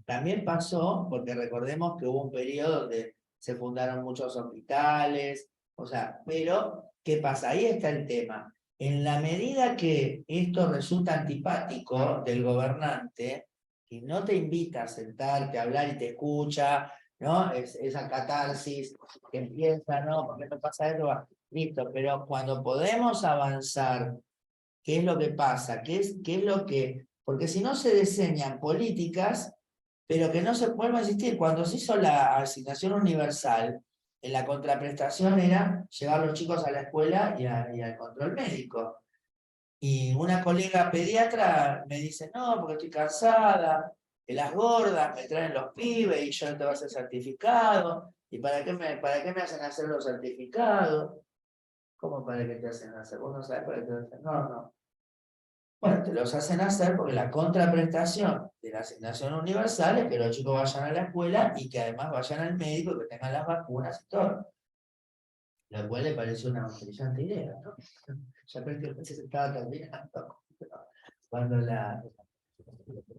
también pasó, porque recordemos que hubo un periodo donde se fundaron muchos hospitales, o sea, pero, ¿qué pasa? Ahí está el tema. En la medida que esto resulta antipático del gobernante, y no te invita a sentarte, a hablar y te escucha, ¿no? Esa catarsis que empieza, ¿no? ¿Por qué me pasa esto? Listo, pero cuando podemos avanzar, ¿qué es lo que pasa? ¿Qué es lo que...? Porque si no se diseñan políticas, pero que no se vuelva a existir. Cuando se hizo la asignación universal, en la contraprestación era llevar a los chicos a la escuela y al control médico. Y una colega pediatra me dice, no, porque estoy cansada, que las gordas me traen los pibes y yo no te voy a hacer certificado. ¿Y para qué me hacen hacer los certificados? ¿Cómo para qué te hacen hacer? ¿Vos no sabés para qué te hacen? No. Bueno, te los hacen hacer porque la contraprestación de la asignación universal es que los chicos vayan a la escuela y que además vayan al médico y que tengan las vacunas y todo. Lo cual le parece una brillante idea, ¿no? Ya prácticamente se estaba terminando. Cuando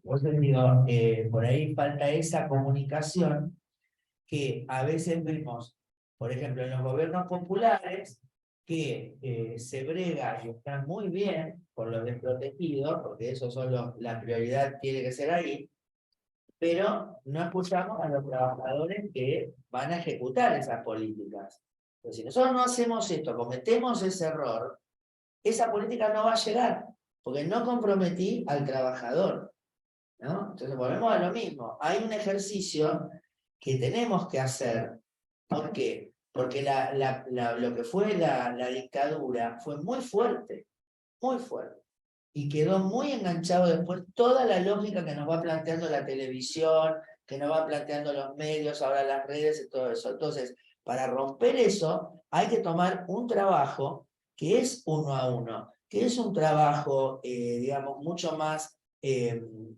Por eso les digo, por ahí falta esa comunicación que a veces vemos, por ejemplo, en los gobiernos populares, que se brega y están muy bien por los desprotegidos, porque esos son la prioridad tiene que ser ahí, pero no escuchamos a los trabajadores que van a ejecutar esas políticas. Entonces, si nosotros no hacemos esto, cometemos ese error, esa política no va a llegar, porque no comprometí al trabajador, ¿no? Entonces volvemos a lo mismo. Hay un ejercicio que tenemos que hacer. ¿Por qué? Porque lo que fue la dictadura fue muy fuerte, y quedó muy enganchado después toda la lógica que nos va planteando la televisión, que nos va planteando los medios, ahora las redes y todo eso. Entonces, para romper eso, hay que tomar un trabajo que es uno a uno, que es un trabajo, digamos, mucho más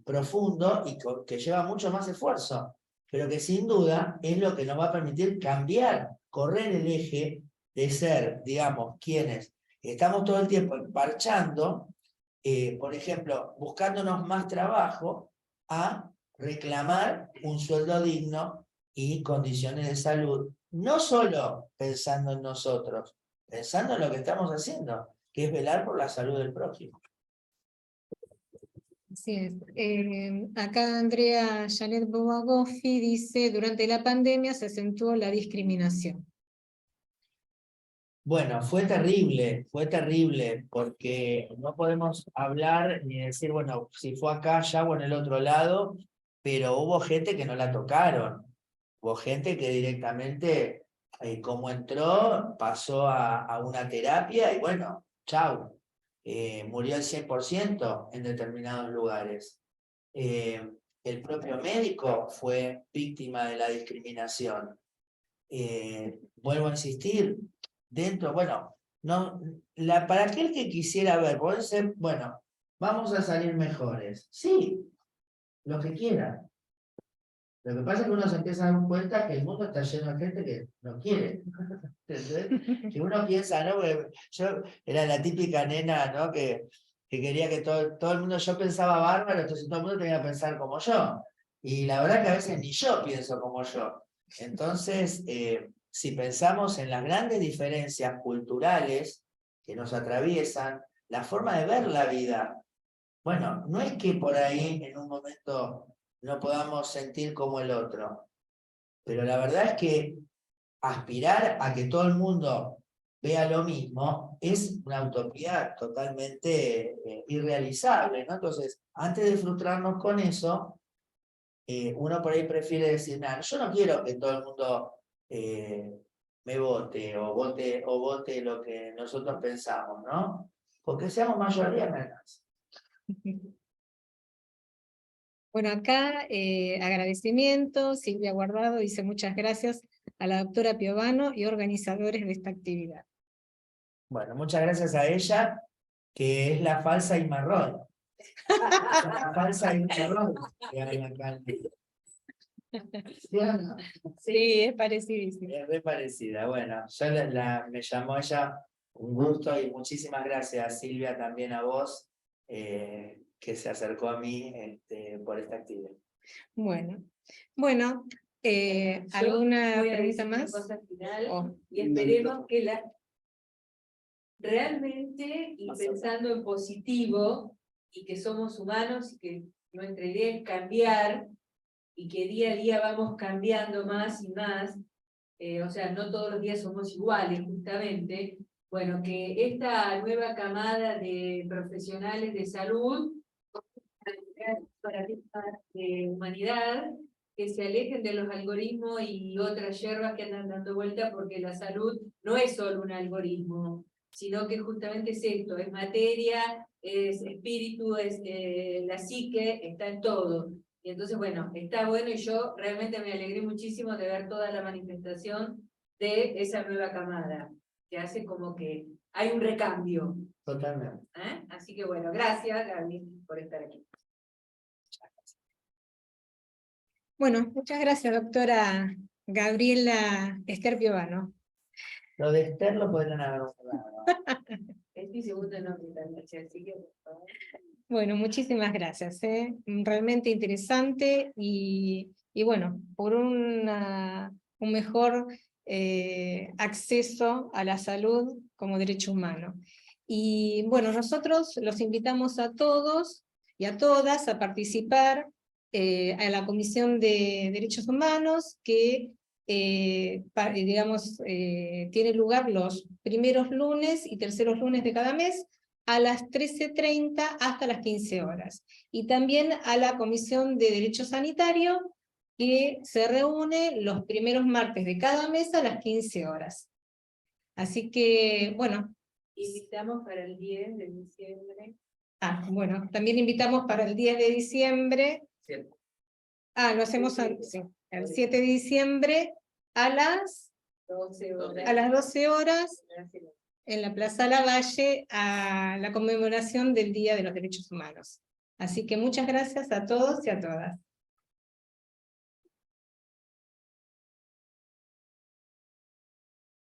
profundo y que lleva mucho más esfuerzo, pero que sin duda es lo que nos va a permitir cambiar, correr el eje de ser, digamos, quienes estamos todo el tiempo parchando, por ejemplo, buscándonos más trabajo, a reclamar un sueldo digno y condiciones de salud, no solo pensando en nosotros, pensando en lo que estamos haciendo, que es velar por la salud del prójimo. Así es. Acá Andrea Janet Bobagoffi dice: durante la pandemia se acentuó la discriminación. Bueno, fue terrible, porque no podemos hablar ni decir, bueno, si fue acá, allá o en el otro lado, pero hubo gente que no la tocaron. Hubo gente que directamente, como entró, pasó a una terapia y bueno, chau. Murió al 100% en determinados lugares. El propio médico fue víctima de la discriminación. Vuelvo a insistir, bueno, no, para aquel que quisiera ver, puede ser, bueno, vamos a salir mejores. Sí, lo que quieran. Lo que pasa es que uno se empieza a dar cuenta que el mundo está lleno de gente que no quiere. ¿Entendés? Que uno piensa, ¿no? Porque yo era la típica nena, ¿no? Que quería que todo el mundo, yo pensaba bárbaro, entonces todo el mundo tenía que pensar como yo. Y la verdad que a veces ni yo pienso como yo. Entonces, si pensamos en las grandes diferencias culturales que nos atraviesan, la forma de ver la vida, bueno, no es que por ahí en un momento no podamos sentir como el otro, pero la verdad es que aspirar a que todo el mundo vea lo mismo es una utopía totalmente irrealizable, ¿no? Entonces, antes de frustrarnos con eso, uno por ahí prefiere decir, nada, yo no quiero que todo el mundo me vote lo que nosotros pensamos, ¿no? Porque seamos mayoría menos. Bueno, acá agradecimiento, Silvia Guardado dice muchas gracias a la doctora Piovano y organizadores de esta actividad. Bueno, muchas gracias a ella, que es la falsa y marrón. La falsa y marrón que hay acá. ¿Sí o no? Sí, es parecidísimo. Es re parecida. Bueno, yo me llamó ella un gusto y muchísimas gracias, Silvia, también a vos, que se acercó a mí por esta actividad. Bueno, Yo ¿alguna voy a pregunta decir una más? cosa final, Oh. y esperemos que realmente, y pensando en positivo, y que somos humanos, y que nuestra idea es cambiar, y que día a día vamos cambiando más y más, o sea, no todos los días somos iguales, justamente, bueno, que esta nueva camada de profesionales de salud, de humanidad, que se alejen de los algoritmos y otras hierbas que andan dando vuelta, porque la salud no es solo un algoritmo, sino que justamente es esto, es materia, es espíritu, es la psique, está en todo. Y entonces, bueno, está bueno, y yo realmente me alegré muchísimo de ver toda la manifestación de esa nueva camada, que hace como que hay un recambio. Totalmente. Así que bueno, gracias, Gaby, por estar aquí. Bueno, muchas gracias, doctora Gabriela Esther Piovano. Lo de Esther lo podrían haber hablado. Es mi segundo nombre también, así que por favor. Bueno, muchísimas gracias. Realmente interesante y bueno, por un mejor acceso a la salud como derecho humano. Y bueno, nosotros los invitamos a todos y a todas a participar a la Comisión de Derechos Humanos que tiene lugar los primeros lunes y terceros lunes de cada mes, a las 13:30 hasta las 15 horas. Y también a la Comisión de Derecho Sanitario, que se reúne los primeros martes de cada mes a las 15 horas. Así que, bueno. Invitamos para el 10 de diciembre. Bueno, también invitamos para el 10 de diciembre. Lo hacemos sí, el 7 de diciembre a las 12 horas. A las 12 horas. En la Plaza Lavalle a la conmemoración del Día de los Derechos Humanos. Así que muchas gracias a todos y a todas.